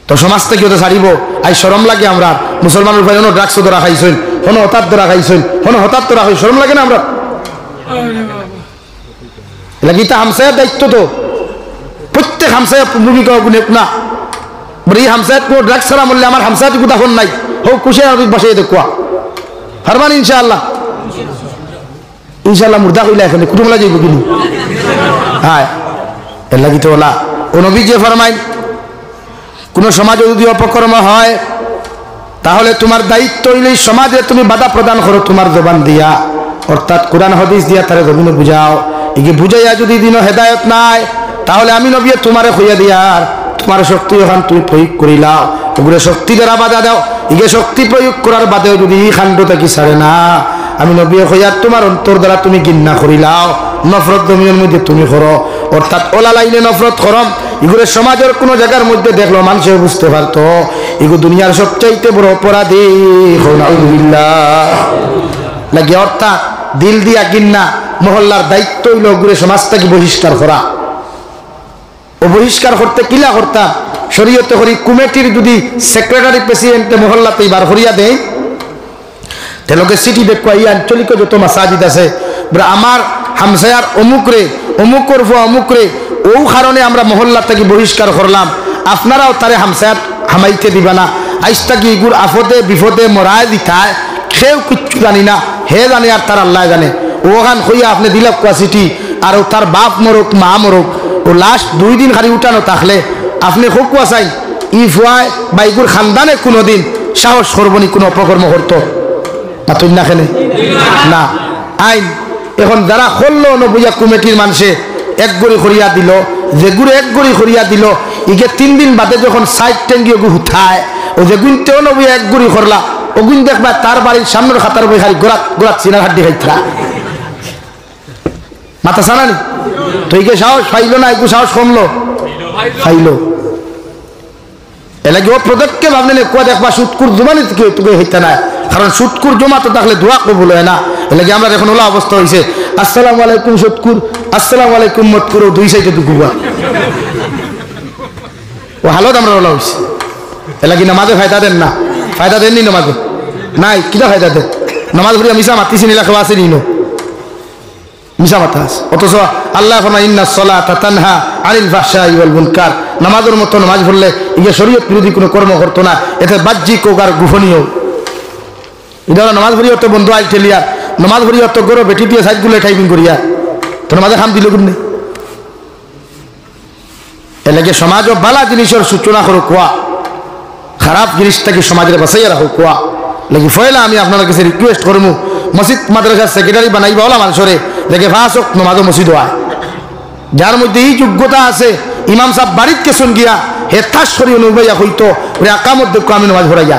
তো সমাজ থেকে তো ছাড়িব আই শরম লাগে আমরা মুসলমানের ভাই হনো ড্রাগস ধরা খাইছেন হনো হঠাৎ ধরা খাইছেন হনো হঠাৎ ধরা খাই শরম লাগে না আমরা লাগি তা হামসায়ের দায়িত্ব তো প্রত্যেক হামসায় ভূমিকা গুনে না বলি হামসায়াত কোনো ড্রাগস ছাড়া মরলে আমার হামসায়াত কোথা ফোন নাই হোক কুশে বসাই দেখুয়া ফারমান ইনশাআল্লাহ ইনশাআল্লাহ মুর্দা কইলা এখানে কুটুমলা যাইব কিনি হ্যাঁ এর লাগি তো ওলা ও নবী যে ফরমাইন কোন সমাজে যদি অপকর্ম হয় তাহলে তোমার দায়িত্ব হইলে সমাজে তুমি বাধা প্রদান করো তোমার জবান দিয়া অর্থাৎ কোরআন হাদিস দিয়া তারে জমিনে বুঝাও একে বুঝাইয়া যদি দিন হেদায়েত নাই তাহলে আমি নবী তোমারে কইয়া দিয়ার তোমার শক্তি এখন তুমি প্রয়োগ করিলাও ওগুলো শক্তি দ্বারা বাধা দাও একে শক্তি প্রয়োগ করার বাদেও যদি খান্ড থাকি ছাড়ে না আমি নবী কইয়ার তোমার অন্তর দ্বারা তুমি ঘৃণা করিলাও নফরত জমিনের মধ্যে তুমি করো অর্থাৎ ওলা লাইনে নফরত করম এগুলো সমাজের কোনো জায়গার মধ্যে দেখলো মানুষে বুঝতে পারতো এগুলো দুনিয়ার সবচাইতে বড় অপরাধী লাগে অর্থাৎ দিল দিয়া ঘৃণা মহল্লার দায়িত্ব হইল ওগুলো সমাজটাকে বহিষ্কার করা ও বহিষ্কার করতে কিলা করতাম শরীয়তে করি কমিটির যদি সেক্রেটারি প্রেসিডেন্টে মহল্লাতে বার করিয়া দেয় তেলকে চিঠি দেখুয়া এই আঞ্চলিক যত মাসাজিদ আছে আমার হামসায়ার অমুকরে অমুকর ভুয়া অমুকরে ও কারণে আমরা মহল্লা থেকে বহিষ্কার করলাম আপনারাও তারে হামসায়াত হামাইতে দিবা না আইসটা কি এগুর আফদে বিপদে মরায় দিতায় কেউ কিচ্ছু জানি না হে জানে আর তার আল্লাহ জানে ওখান হইয়া আপনি দিলাম কোয়া চিঠি আর তার বাপ মরুক মা মরুক ও লাস্ট 2 দিন খালি উঠানো থাকলে আপনি হোকুয়া চাই ই ফুয়ায় বা এগুর খানদানে কোনোদিন সাহস করবনি কোনো অপকর্ম করতো না তুই না খেলে না আইন এখন যারা করলো নবুয়া কমিটির মানুষে এক গড়ি করিয়া দিল যেগুলো এক গড়ি করিয়া দিল ইকে 3 দিন বাদে যখন সাইড ট্যাঙ্গি ওগু উঠায় ও যেগুনতেও নবুয়া এক গড়ি করলা ওগুন দেখবা তার বাড়ির সামনের খাতার বই খালি গোড়াত চিনার হাড্ডি খাইতরা মাথা সানানি তো ইকে সাহস পাইল না একটু সাহস কমলো পাইলো এলাকি ও পদক্ষেপ আপনি কোয়া দেখবা সুৎকুর জমানি তোকে হইতে না কারণ সুৎকুর জমা তো থাকলে দোয়া কবুল হয় না এলাকি আমরা এখন ওলা অবস্থা হয়েছে আসসালামু আলাইকুম সুৎকুর আসসালামু আলাইকুম মতকুর 2 সাইডে দুকুবা ও হালত আমরা ওলা হয়েছে এলা কি নামাজে ফায়দা দেন না? ফায়দা দেননি নামাজে? নাই, কিটা ফায়দা দেন? নামাজ পড়িয়া মিশা মাতিছি নিলা খাওয়া আছে নিনো মিশা মাথা আছে। অথচ আল্লাহ ফরমায় ইন্নাস সালাতা তানহা আনিল ফাহশাই ওয়াল মুনকার, নামাজের মতো নামাজ পড়লে ইয়ে শরীয়ত বিরোধী কোনো কর্ম করতো না, এতে বাহ্যিক হোক আর গোপনীয়। এটা নামাজ পড়িয়া তো বন্ধু আইল ঠেলিয়া, নামাজ পড়িয়া তো গরো বেটি দিয়ে সাইডগুলো টাইপিং করিয়া তো নামাজে খাম দিল গুণ নেই। এলাকে সমাজ ও বালা জিনিসের সূচনা করো কোয়া, খারাপ জিনিসটাকে সমাজের বাঁচাইয়া রাখো কোয়া লাগি। ফয়লা আমি আপনার কাছে রিকোয়েস্ট করবো, মসজিদ মাদ্রাসার সেক্রেটারি বানাইবা ওলা মানুষরে দেখে ফাঁস হোক নমাজ মসজিদ হয়, যার মধ্যে এই যোগ্যতা আছে ইমাম সাহেব বাড়িত কেসন গিয়া হে তাস সরিয়ে নইবাইয়া হইতো আকামত দেখো আমি নমাজ ভরাইয়া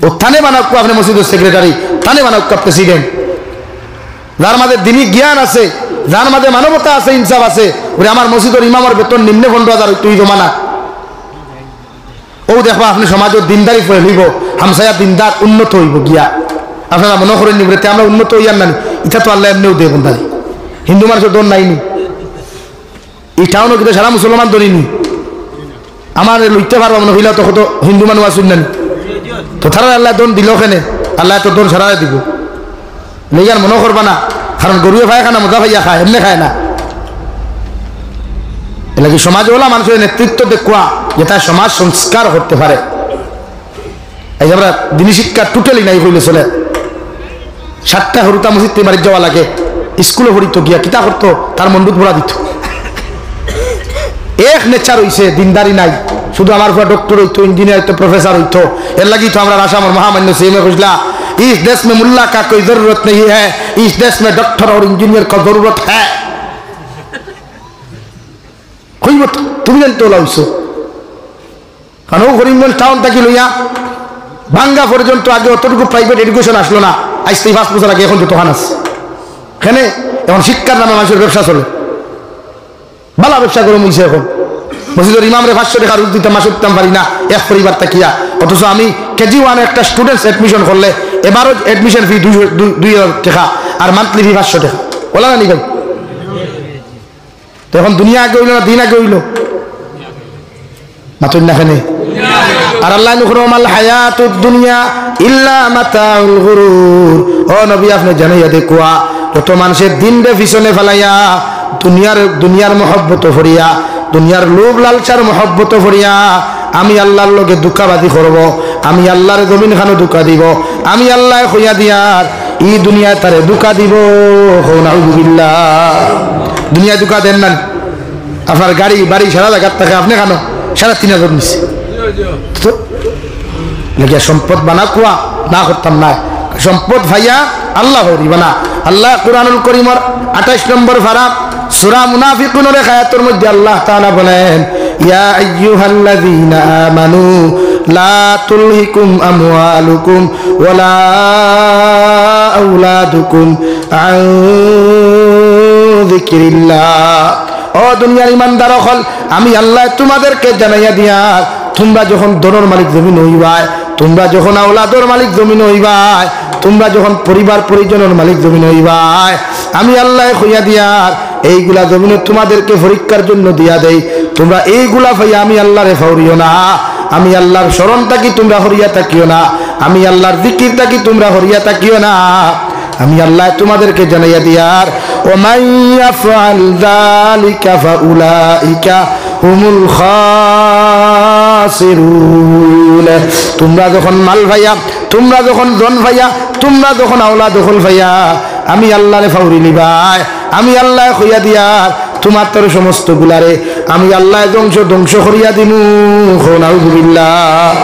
ও থানে বানাক্কু আপনি মসজিদের সেক্রেটারি, থানে বানাক্কু প্রেসিডেন্ট, যার মাঝে দিনী জ্ঞান আছে, যার মাঝে মানবতা আছে, ইনসাফ আছে, ওরে আমার মসজিদের ইমামের বেতন নিম্নে 15,000 তুই জমানা ও দেখবা আপনি সমাজের দিনদারি ফলে হইব, হামসায়া দিনদার উন্নত হইব গিয়া। আপনারা মনে করেন নিবৃত্তি আমরা উন্নত হইয়ার না, ইটা তো আল্লাহ এমনিও দেব বন্ধারি, হিন্দু মানুষের দন নাইনি, ইটাও কিন্তু সারা মুসলমান ধরিনি, আমার লইতে পারবো মনে হইলা তো কত হিন্দু মানুষ আসুন না তো তারা আল্লাহ দন দিল ওখানে, আল্লাহ তো দন সারা দিব লেগার মনে করবা না, কারণ গরুয়ে ভাই খানা মজা ভাইয়া খায়, এমনি খায় না। এলাকি সমাজওয়ালা মানুষের নেতৃত্ব দেখুয়া যেটা সমাজ সংস্কার করতে পারে। এই আমরা দিনী শিক্ষা টোটালি নাই হইলে চলে, 7টা হরুতা মসজিদ বাড়ি যাওয়া লাগে, স্কুলে পড়িত গিয়া কিতা করতো তার মন্ডুত ভরা দিত। এক নেচার হইছে দিনদারি নাই, শুধু আমার পর ডক্টর হইতো, ইঞ্জিনিয়ার হইতো, প্রফেসর হইতো, এর লাগি তো আমরা আসামের মহামান্য सीएम खुजला इस देश में मुल्ला का कोई जरूरत नहीं है, इस देश में डॉक्टर और इंजीनियर का जरूरत है। তুমি জানতো লাইছো কারণ করিমগঞ্জ টাউন থাকি লইয়া ভাঙ্গা পর্যন্ত আগে অতটুকু প্রাইভেট এডুকেশন আসলো না, আজ থেকে 5 বছর আগে এখন যত খান আছে এখানে, এখন শিক্ষার নামে মানুষের ব্যবসা চলে, ভালো ব্যবসা করে মুইছে। এখন মসজিদের ইমামরে 500 টাকা রোজ দিতে মাসে উঠতাম পারি না এক পরিবার তাকিয়া, অথচ আমি কেজি 1 একটা স্টুডেন্টস এডমিশন করলে এবারও এডমিশন ফি 2,000 টাকা আর মান্থলি ফি 500 টাকা, বলা না নি ভাই? তো এখন দুনিয়া আগে হইল না দিন আগে হইল মাতুন না খানে। আর আল্লাহ নুখরমাল হায়াতুদ দুনিয়া ইল্লা মাতাউল গুরুর, ও নবী আপনি জানাইয়া দেখুয়া যত মানুষের দিন রে পিছনে ফেলাইয়া দুনিয়ার মহব্বত ফরিয়া, দুনিয়ার লোভ লালসার মহব্বত ফরিয়া আমি আল্লাহর লগে দুঃখাবাদী করব, আমি আল্লাহর জমিন খানো দুঃখা দিব, আমি আল্লাহ হইয়া দিয়ার এই দুনিয়ায় তারে দুঃখা দিব। নাউযুবিল্লাহ, দুনিয়ায় দুঃখা দেন না, আপনার গাড়ি বাড়ি সারা জায়গার থাকে আপনি কেন 3,500 নিচ্ছে তো লেগে সম্পদ বানা কুয়া না করতাম না, সম্পদ ভাইয়া আল্লাহ হরিবা না। আল্লাহ কুরআনুল কারীমের 28 নম্বর পারা সূরা মুনাফিকুনের আয়াতের মধ্যে আল্লাহ তাআলা বলেন, ইয়া আইয়ুহাল্লাযীনা আমানু লা তুলহিকুম আমওয়ালুকুম ওয়ালা আওলাদুকুম আন যিকরিল্লাহ। ও দুনিয়ার ইমানদার হল আমি আল্লাহ তোমাদেরকে জানাইয়া দিয়া, তোমরা যখন দনের মালিক জমিন হইবাই, তোমরা যখন আওলাদর মালিক জমিন হইবাই, তোমরা যখন পরিবার পরিজনের মালিক জমিন হইবাই, আমি আল্লাহ হইয়া দিয়ার এইগুলা জমিন তোমাদেরকে পরীক্ষার জন্য দিয়া দেই, তোমরা এইগুলা ভাইয়া আমি আল্লাহরে ফাউরিও না, আমি আল্লাহর স্মরণ থাকি তোমরা হরিয়া থাকিও না, আমি আল্লাহর জিকির থাকি তোমরা হরিয়া থাকিও না, আমি আল্লাহ তোমাদেরকে জানাইয়া দিয়ার ওমান ইয়াফআল যালিকা ফাউলাইকা হুমুল খাসিরুন। তোমরা যখন মাল ভাইয়া, তোমরা যখন জন ভাইয়া, তোমরা যখন আওলাদ দখল ভাইয়া আমি আল্লাহরে ফাউরি নিবাই, আমি আল্লাহ কইয়া দিয়ার তোমার তোর সমস্ত গুলারে আমি আল্লাহ ধ্বংস করিয়া দিমু। নাউযুবিল্লাহ,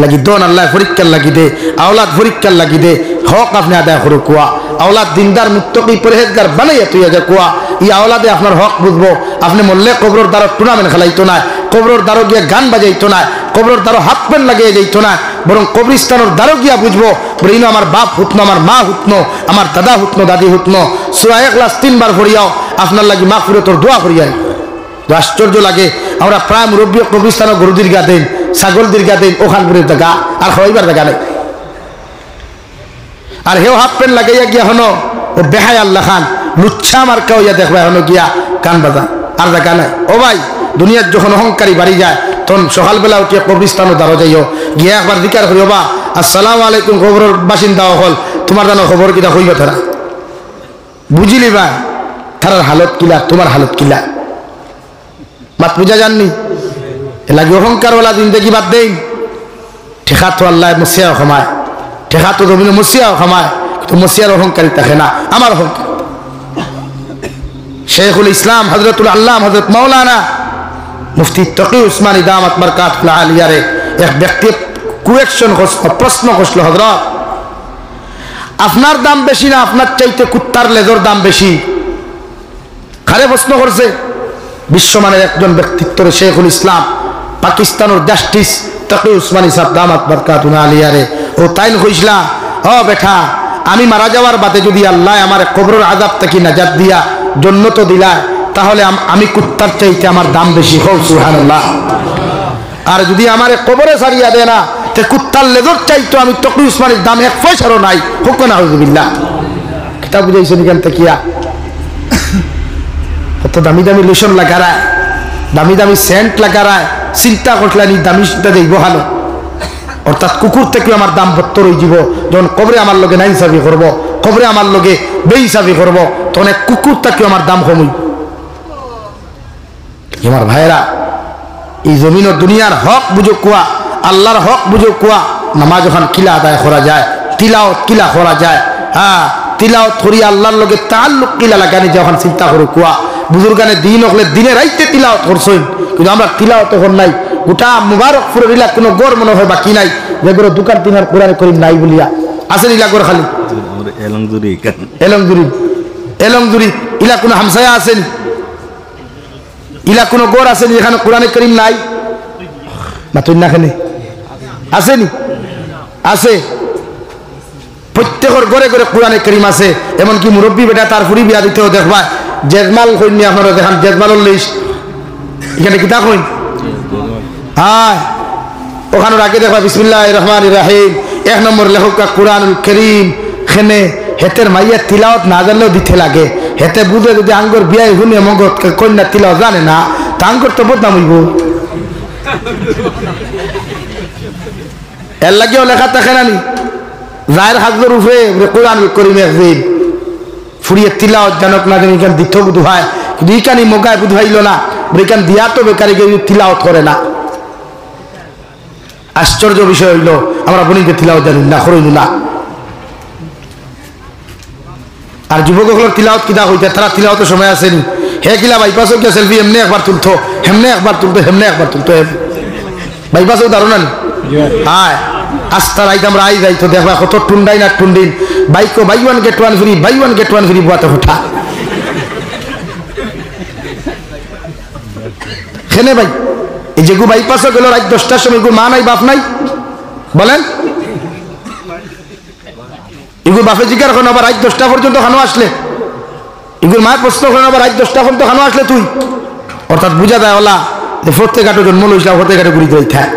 লাগি দন আল্লাহ পরীক্ষার লাগি দে, আওলাদ পরীক্ষার লাগি দে, হক আপনি আদায় করো কুয়া, আওলাদ দিনদার মুত্তাকি পরহেজগার বানাইয়া তুইয়া যা কুয়া, ই আওলাদে আপনার হক বুঝবো। আপনি মরলে কবরের দ্বারা টুর্নামেন্ট খেলাইতো না, কবরের দ্বারা গিয়া গান বাজাইতো না, কবরের দ্বারা হাফ প্যান্ট লাগিয়ে যাইতো না, বরং কবরিস্তানের দ্বারা গিয়া বুঝবো বলিনো আমার বাপ হুতনো, আমার মা হুতনো, আমার দাদা হুতনো, দাদি হুতনো। সূরা ইখলাস 3 বার পড়িয়াও আপনার লাগি মাগফিরাতের দোয়া করিয়াই। আশ্চর্য লাগে, আমরা প্রায় মুরব্বী কবরিস্তানের গরু দীর্ঘা দেন, ছাগল দীর্ঘা দেন, ওখানপুরের জায়গা আর হইবার জায়গা নেই। আর হেও হাফ প্যান্ট লাগাইয়া গিয়া হনো ও বেহায় আল্লাহ খান লুচ্ছা মার্কা হইয়া দেখবা হনো গিয়া গান বাজা আর জায়গা নাই। ও ভাই দুনিয়ার যখন অহংকারী বাড়ি যায় তখন সকালবেলা উঠিয়ে কবরস্থানও দাঁড়ো যাইও গিয়ে একবার জিকার করিও বা আসসালামু আলাইকুম খবরের বাসিন্দা হল তোমার জানো খবর কিনা কইব তারা বুঝিলি বা তার হালত কিলা তোমার হালত কিলা মাত বুঝা জাননি এলাকি অহংকারওয়ালা জিন্দগি বাদ দেই ঠেকা তো আল্লাহ মসিয়াও ক্ষমায় ঠেকা তো জমিন মসিয়াও ক্ষমায় কিন্তু মসিয়ার অহংকারী থাকে না আমার অহংকার শেখুল ইসলাম হযরতুল আল্লাম হযরত মাওলানা মুফতি তকি উসমানী দামাত বরকাতুল্লাহ আলিয়ারে এক ব্যক্তি কুয়েকশন প্রশ্ন করছিল হযরত আপনার দাম বেশি না আপনার চাইতে কুত্তার লেজর দাম বেশি কারে প্রশ্ন করছে বিশ্বমানের একজন ব্যক্তিত্ব শেখুল ইসলাম পাকিস্তানের জাস্টিস তকি উসমানী সাহেব দামাত বরকাতুল্লাহ আলিয়ারে ও তাইন কইছলা ও বেটা আমি মারা যাওয়ার বাদে যদি আল্লাহ আমার কবরের আযাব থেকে নাজাত দিয়া জান্নাত দিলা তাহলে আমি কুত্তার চাইতে আমার দাম বেশি হোক সুবহানাল্লাহ আর যদি আমার কবরে ছাড়িয়া দেয় না তে কুত্তার লেজর চাইতো আমি তকি উসমানীর দাম এক পয়সারও নাই হোক না আউযুবিল্লাহ কিতাব বুঝাইছেন কেন তাকিয়া কত দামি দামি লোশন লাগারায় দামি দামি সেন্ট লাগারায় চিন্তা করলানি দামি চিন্তা দেখবো ভালো অর্থাৎ কুকুর থেকে আমার দাম 72 হয়ে যাব যখন কবরে আমার লগে না হিসাবি করবো কবরে আমার লগে বেহিসাবি করবো তখন এক কুকুর থেকে আমার দাম কমই আমার ভাইরা এই জমিন দুনিয়ার হক বুঝো কুয়া আল্লাহর হক বুঝো কুয়া নামাজ ওখান কিলা আদায় করা যায় তিলাওয়াত কিলা করা যায় হ্যাঁ তিলাওয়াত করি আল্লাহর লগে তাআল্লুক কিলা লাগানি যখন চিন্তা করে কুয়া বুজুর্গানে দিন হলে দিনে রাইতে তিলাওয়াত করছেন কিন্তু আমরা তিলাওয়াত তখন নাই গোটা মুবারকপুরের ইলা কোনো গড় মনে হয় বাকি নাই যেগুলো দোকান তিনার কোরআনে করিম নাই বলিয়া আসেন ইলা গড় খালি এলংজুরি ইলা কোনো হামসায়া আছেন ইলা কোনো গড় আছেন যেখানে কোরআনে করিম নাই না তুই না খানে আসেনি আছে প্রত্যেকের ঘরে ঘরে কোরআনে করিম আছে এমনকি মুরব্বী বেটা তার ফুরি বিয়া দিতেও দেখবা জেজমাল কইনি আপনারা দেখান জেজমালের লিস্ট এখানে কিতা কইন হ্যাঁ ওখানে আগে দেখবা বিসমিল্লাহির রহমানির রহিম 1 নম্বর লেখক কোরআনুল করিম খেনে হেতের মাইয়া তিলাওয়াত না জানলেও দিতে লাগে হেতে বুঝে যদি আঙ্গর বিয়াই হুনে মগত কন্যা তিলাওয়াত জানে না তা আঙ্গর তো বদনাম হইব এর লাগেও লেখা থাকে না নি জায়ের হাজর উপরে কোরআনুল করিম একদিন ফুরিয়ে তিলাওয়াত জানক না জানি এখান দিত বুধ হয় কিন্তু ইকানি মোগায় বুধ হইল না এখান দিয়া তো বেকারি কেউ তিলাওয়াত করে না আশ্চর্য বিষয় হইল আমরা বনিকে তিলাওয়াত জানি না করিল না আর যুবকগুলোর তিলাওয়াত কিনা হইতে তারা তিলাওয়াতের সময় আসেনি হে কিলা বাইপাসও কে সেলফি এমনি একবার তুলতো হেমনে একবার তুলতো হেমনে একবার তুলতো বাইপাসও দারুণ না হ্যাঁ আস্তা রাইতে আমরা আই যাইতো দেখবা কত টুন্ডাই না টুন্ডিন বাইকো buy one get one free বুয়াতে হঠা খেনে ভাই এই যে গু বাইপাসও গেল রাত 10টার সময় গু মা নাই বাপ নাই বলেন এগুলো বাপে জিজ্ঞার করেন আবার রাত 10টা পর্যন্ত খানো আসলে এগুলো মায়ের প্রশ্ন করেন আবার রাত 10টা পর্যন্ত খানো আসলে তুই অর্থাৎ বুঝা যায় ওলা যে প্রত্যেক জন্ম লইছিলাম প্রত্যেক ঘাটে ঘুরি করে থাকে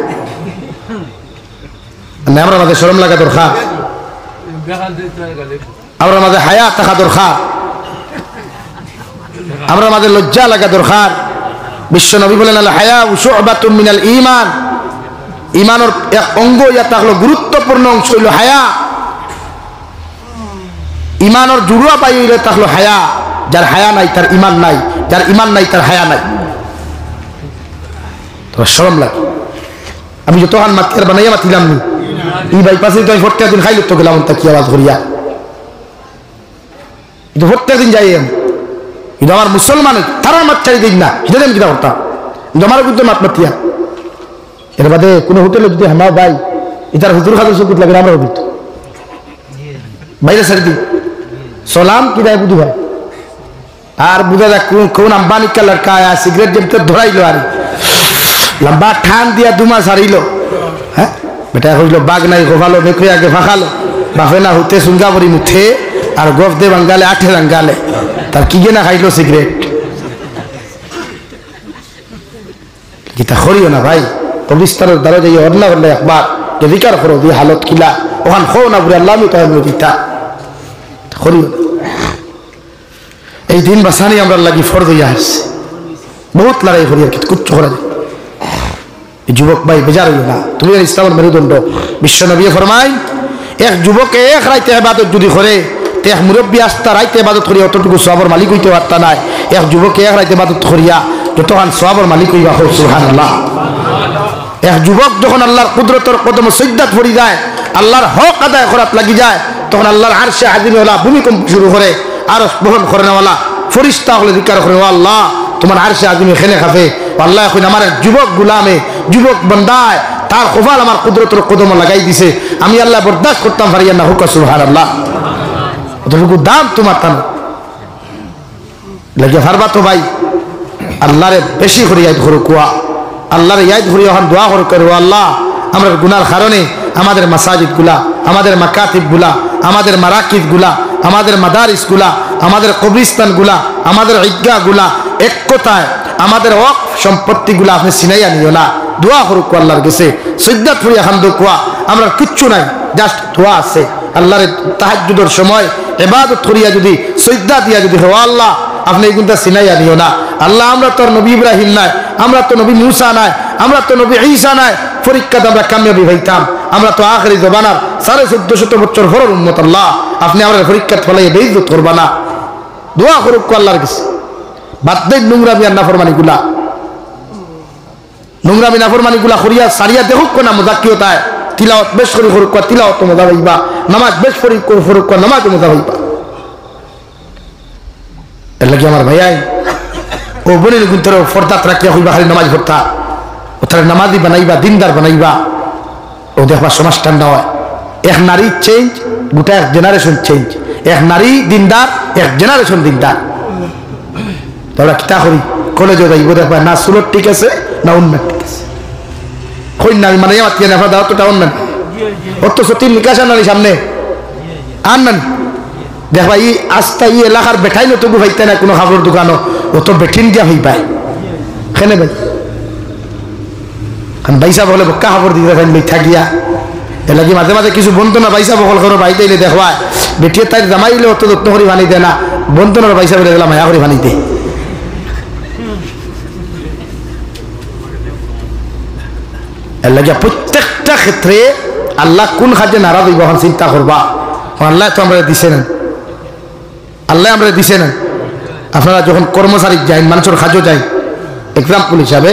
আমরা মাঝে শরম লাগা দরকার আমরা মাঝে হায়া থাকা দরকার আমরা মাঝে লজ্জা লাগা দরকার বিশ্ব নবী বলেন আল হায়া শুবাতুম মিনাল ঈমান ঈমানের এক অঙ্গ ইয়া থাকলো গুরুত্বপূর্ণ অংশ হইল হায়া ঈমানের জুড়ুয়া পাই হইলে থাকলো হায়া যার হায়া নাই তার ঈমান নাই যার ঈমান নাই তার হায়া নাই তো শরম লাগে আমি যত হান মাতিয়ার বানাইয়া মাতিলাম নি এই বাইপাসে তো আমি প্রত্যেক দিন খাইলে তো গেলাম তা কি আওয়াজ করিয়া কিন্তু প্রত্যেক দিন যাই আমি কিন্তু আমার মুসলমান তারা মাত চাই দিন না সেটা আমি কিনা করতাম কিন্তু আমার কিন্তু মাত মাতিয়া এর বাদে কোনো হোটেলে যদি আমার ভাই এটার হুজুর খাদের চকুত লাগে আমার অভিজ্ঞ বাইরে ছেড়ে দিই সলাম কি দেয় বুধু ভাই আর বুঝা যাক কোন আম্বানি কা লড়কা আয়া সিগারেট জব তো ধরাইলো আর লম্বা ঠান দিয়া দুমা সারিল হ্যাঁ বেটা হইল বাঘ নাই গোফালো বেকুই আগে ফাঁকালো বাফে না হতে সুঙ্গাবরি মুঠে আর গোফ দে বাঙ্গালে 8 রঙ্গালে তার কি না খাইলো সিগারেট গীতা খড়িও না ভাই কবিস্তারের দ্বারা যাই অন্না হলে একবার যে বিকার করো দিয়ে হালত কিলা ওখান খো না বুড়ে আল্লাহ আমি তো গীতা খড়িও এই দিন বাসানি আমরা লাগি ফরজ হইয়া আসছে বহুত লড়াই করি আর কিছু করা যায়। যুবক ভাই বেজার হইও না, তুমি ইসলামের মেরুদণ্ড। বিশ্ব নবী ফরমায় এক যুবকে এক রাইতে ইবাদত যদি করে তে এক মুরব্বী আস্তা রাইতে ইবাদত করিয়া অতটুকু সওয়াবের মালিক হইতে পারতা নাই। এক যুবকে এক রাইতে ইবাদত করিয়া যতখান সওয়াবের মালিক হইবা। সুবহানাল্লাহ। এক যুবক যখন আল্লাহর কুদরতের কদমে সিজদাত পড়ি যায়, আল্লাহর হক আদায় করাত লাগি যায়, তখন আল্লাহর আরশে আজিমওয়ালা ভূমিকম্প শুরু করে, আরশ বহন করে নেওয়ালা ফেরেশতা হলে জিকির করে, ও আল্লাহ তোমার আরশে আজিমে খেলে খাবে। আল্লাহ এখন আমার যুবক গুলামে যুবক বান্দায় তার কপাল আমার কুদরতের কদমে লাগাই দিছে, আমি আল্লাহ বরদাস্ত করতাম পারি না। হুক সুবহানাল্লাহ। অতটুকু দাম তোমার তান লাগে পারবা তো ভাই। আল্লাহরে বেশি করে ইয়াদ করো কুয়া, আল্লাহর ইয়াদ করি এখন দোয়া করো, আল্লাহ আমরা গুনার কারণে আমাদের মাসাজিদ গুলা, আমাদের মাকাতিব গুলা, আমাদের মারাকিব গুলা, আমাদের মাদারিস গুলা, আমাদের কবরিস্তান গুলা, আমাদের ঈদগাহ গুলা, এক কথায় আমাদের ওয়াকফ সম্পত্তি গুলা আপনি সিনাইয়া নিও না। দোয়া করুক আল্লাহর কাছে, সিজদাত করি এখন দোয়া আমরা কিচ্ছু নাই, জাস্ট দোয়া আছে। আল্লাহর তাহাজ্জুদের সময় ইবাদত করিয়া যদি সিজদা দিয়া যদি হে আল্লাহ আপনি এগুলা সিনাইয়া নিও না। আল্লাহ আমরা তো নবী ইব্রাহিম নাই, আমরা তো নবী মুসা নাই, আমরা তো নবী ঈসা নাই, পরীক্ষাতে আমরা কামিয়াবি হইতাম। আমরা তো আখিরি জমানার 1450 বছর পরের উম্মত। আল্লাহ আপনি আমাদের পরীক্ষা ফলাইয়া বেইজ্জত করবা না। দোয়া করুক আল্লাহর কাছে। বাদ দেন নোংরামি আর নাফরমানি গুলা, নোংরামি নাফরমানি গুলা করিয়া সারিয়া দেখুক না মুজাক্কিয়তায় তিলাওয়াত বেশ করে করুক, তিলাওয়াত মজা হইবা, নামাজ বেশ করে করুক, নামাজ মজা হইবা। এর লাগি আমার ভাইয়াই ও বলে কিন্তু ফরদাত রাখিয়া হইবা, খালি নামাজ পড়তা, ও তার নামাজি বানাইবা, দিনদার বানাইবা, ও দেখবা সমাজ ঠান্ডা হয়। এক নারী চেঞ্জ, গোটা এক জেনারেশন চেঞ্জ। এক নারী দিনদার, এক জেনারেশন দিনদার। তোরা কিতা করি কলেজে যাইব দেখবা না সুরত ঠিক আছে না উন্নয়ন ঠিক আছে, কই না মানে মাতিয়া নেফা দাও তোটা উন্নয়ন অত সত্যি নিকাশা নারী সামনে আর নানি দেখবা ই আস্তা ই এলাকার বেঠাইলে তবু ভাইতে না কোনো খাবার দোকানও ও তো বেঠিন দিয়া হই পায় খেলে ভাই বাইসা বলে বক্কা খাবার দিতে থাকেন মিঠা গিয়া এলাকি মাঝে মাঝে কিছু বন্ধু না বাইসা বকল করো বাইতে এলে দেখবা বেটিয়ে তাই জামাইলে অত যত্ন করে বানি দে না, বন্ধু না বাইসা বলে গেলাম মায়া করে বানি দে। এর লাগে প্রত্যেকটা ক্ষেত্রে আল্লাহ কোন কাজে নারাজ হইব এখন চিন্তা করবা। আল্লাহ তো আমরা দিছে না, আল্লাহ আমরা দিছে না। আপনারা যখন কর্মচারী যাই মানুষের কাজও যাই এক্সাম্পল হিসাবে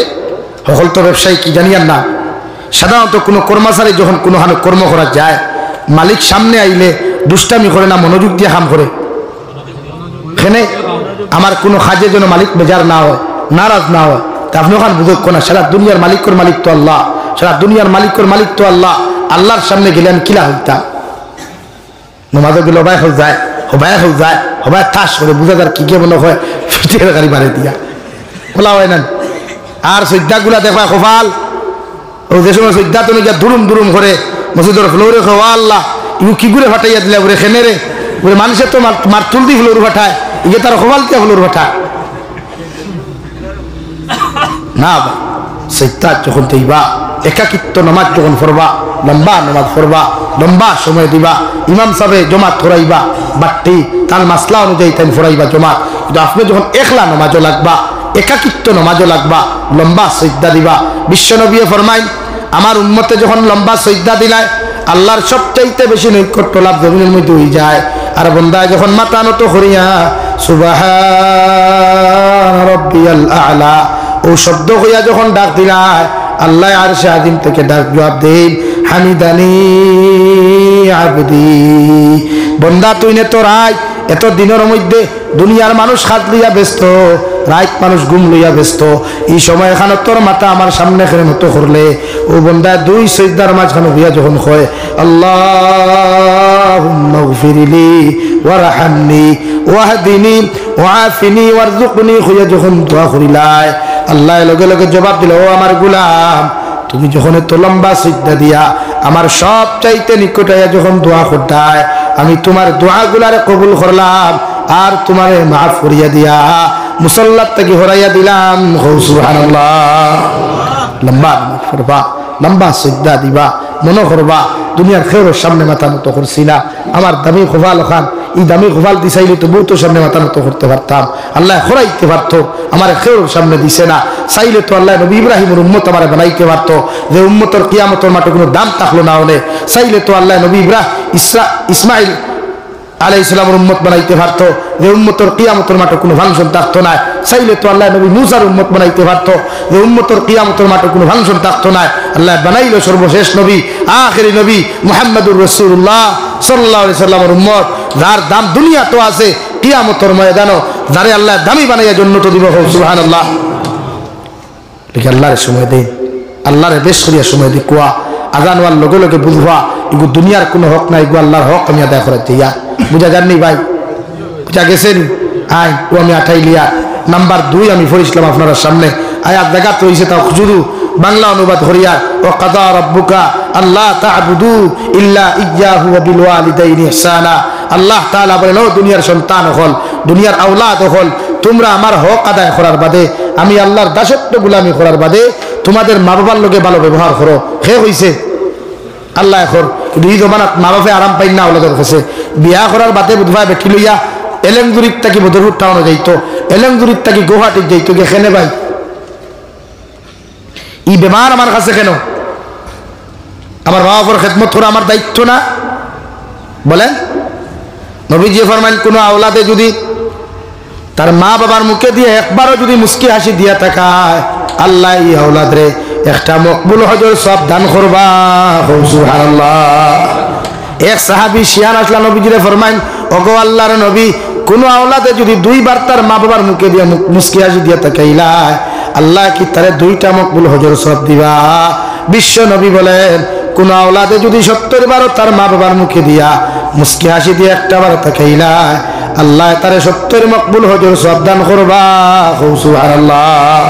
সকল তো ব্যবসায়ী কি জানিয়ান না, সাধারণত কোনো কর্মচারী যখন কোনো কর্ম করা যায় মালিক সামনে আইলে দুষ্টামি করে না, মনোযোগ দিয়ে কাম করে। এখানে আমার কোনো কাজে যেন মালিক বেজার না হয়, নারাজ না হয়। তা আপনি ওখানে বুঝুক না সারা দুনিয়ার মালিকের মালিক তো আল্লাহ, সারা দুনিয়ার মালিকের মালিক তো আল্লাহ। আল্লাহর সামনে গেলে আমি কিলা হইতাম নমাজও গেলে হবাই হয়ে যায়, হবাই হয়ে যায়, হবাই তাস করে বুঝা যার কি কে মনে হয় ফিটিয়ে গাড়ি মারে দিয়া খোলা হয় না। আর সৈদ্যাগুলা দেখা কপাল ও যে সময় সৈদ্যা তুমি গিয়া দুরুম দুরুম করে মসজিদের ফ্লোরে খাওয়া আল্লাহ ইউ কি করে ফাটাইয়া দিলে ওরে খেনে রে ওরে মানুষের তো মার তুল দি ফ্লোর ফাটায় ইয়ে তার কপাল কে ফ্লোর ফাটায় না। সৈদ্যা যখন দিবা একাকিত্ব নামাজ যখন পড়বা, লম্বা নামাজ পড়বা, লম্বা সময় দিবা, ইমাম সাহেব জমাত করাইবা, বাট্টি তার মাসলা অনুযায়ী তাই ফরাইবা জমাত। কিন্তু আপনি যখন একলা নামাজও লাগবা, একাকিত্ব নামাজও লাগবা, লম্বা সজদা দিবা। বিশ্বনবী ফরমাইন আমার উম্মতে যখন লম্বা সজদা দিলায় আল্লাহর সবচাইতে বেশি নৈকট্য লাভ জমিনের মধ্যে হয়ে যায়। আর বন্দায় যখন মাথা নত করিয়া সুবহান রাব্বিয়াল আ'লা ও শব্দ হইয়া যখন ডাক দিলায় আল্লাহ আরশে আজিম থেকে ডাক জবাব দেন হামিদানি আবদি। বন্দা তুই নে তো রায় এত দিনের মধ্যে দুনিয়ার মানুষ হাত লইয়া ব্যস্ত, রাত মানুষ ঘুম লইয়া ব্যস্ত, এই সময় এখানে তোর মাথা আমার সামনে খেলে মতো করলে ও বন্দা দুই সজদার মাঝখানে হইয়া যখন কয় আল্লাহুম্মা গফিরলি ওয়ারহামনি ওয়াহদিনি ওয়াআফিনি ওয়ারযুকনি হইয়া যখন দোয়া করিলাই আল্লাহ লগে লগে জবাব দিল ও আমার গোলাম তুমি যখন এত লম্বা সিজদা দিয়া আমার সব চাইতে নিকটাইয়া যখন দোয়া করতায় আমি তোমার দোয়াগুলারে কবুল করলাম আর তোমারে মাফ করিয়া দিয়া মুসাল্লাত থেকে হরাইয়া দিলাম। সুবহানাল্লাহ। লম্বা নামাজ পড়বা, লম্বা সিজদা দিবা, মনে করবা দুনিয়ার খেয়ের সামনে মাথা নত করছি না। আমার দামি খোফাল খান এই দামি গোপাল দিছাইলে তো বউ তো সামনে মাথা নত করতে পারতাম, আল্লাহ খরাইতে পারতো, আমার কেউ সামনে দিছে না। চাইলে তো আল্লাহ নবী ইব্রাহিমের উম্মত আমার বানাইতে পারতো, যে উম্মতর কিয়ামতের মাঠে কোনো দাম থাকলো না হলে। চাইলে তো আল্লাহ নবী ইসমাইল আলাইহিস সালামের উম্মত বানাইতে পারতো, যে উম্মতর কিয়ামতের মাঠে কোনো ফাংশন থাকতো না। চাইলে তো আল্লাহ নবী মুসার উম্মত বানাইতে পারতো, যে উম্মতর কিয়ামতের মাঠে কোনো ফাংশন থাকতো না। আল্লাহ বানাইলো সর্বশেষ নবী, আখেরি নবী মুহাম্মদুর রাসূলুল্লাহ সাল্লাল্লাহু আলাইহি সাল্লামের উম্মত, যার দাম দুনিয়া তো আছে, কিয়ামতের ময়দানও যারে আল্লাহ দামি বানাইয়া জান্নাত দিব। সুবহানাল্লাহ। ঠিক আল্লাহর সময় দেই, আল্লাহর বেশ করিয়া সময় দি কুয়া আজান হওয়ার লগে লগে বুঝবা এগু দুনিয়ার কোনো হক নাই, এগু আল্লাহর হক আমি আদায় করাচ্ছি। ইয়া বুঝা যাননি ভাই? বুঝা গেছেন? আই ও আমি আঠাইলিয়া নাম্বার 2 আমি পড়িছিলাম আপনার সামনে। আয়াত দেখাত হইছে তাও শুধু বাংলা অনুবাদ করিয়া, ও কাদা রাব্বুকা আল্লাহ তা'বুদু ইল্লা ইয়্যাহু ওয়া বিল ওয়ালিদাইনি ইহসানা। আল্লাহ তাআলা বলেন, ও দুনিয়ার সন্তান হল, দুনিয়ার আওলাদ হল, তোমরা আমার হক আদায় করার বাদে, আমি আল্লাহর দাসত্ব গোলামি করার বাদে তোমাদের মা বাবার লগে ভালো ব্যবহার করো। হে হইছে আল্লাহ এখন কিন্তু এই জমানাত মা বাপে আরাম পাই না ওলাদের কাছে। বিয়া করার বাদে বুধবাই বেঠি লইয়া এলেংদুরিত থাকি বদরপুর টাউনে যাইতো, এলেংদুরিত থাকি গুয়াহাটিত যাইতো। কেনে ভাই ই বেমার আমার কাছে কেন? আমার মা বাবার খেদমত করা আমার দায়িত্ব না? বলেন নবীজি ফরমান, কোন আওলাদে যদি তার মা বাবার মুখে দিয়ে একবারও যদি মুস্কি হাসি দিয়া থাকায়, আল্লাহ এই আওলাদ রে একটা মকবুল হজর সব দান করবা। সুবহানাল্লাহ। এক সাহাবী শিয়ান আসলা নবীজিরে ফরমাইন, ওগো আল্লাহর নবী, কোন আওলাদে যদি 2 বার তার মা বাবার মুখে দিয়ে মুস্কি হাসি দিয়া থাকাইলা, আল্লাহ কি তারে 2টা মকবুল হজর সব দিবা? বিশ্ব নবী বলেন, কোন আওলাদে যদি 70 বারও তার মা বাবার মুখে দিয়া মুস্কি হাসি দিয়ে একটা বার তাকাইলা, আল্লাহ তারে 70 মকবুল হজর সব দান করবা। সুবহানাল্লাহ।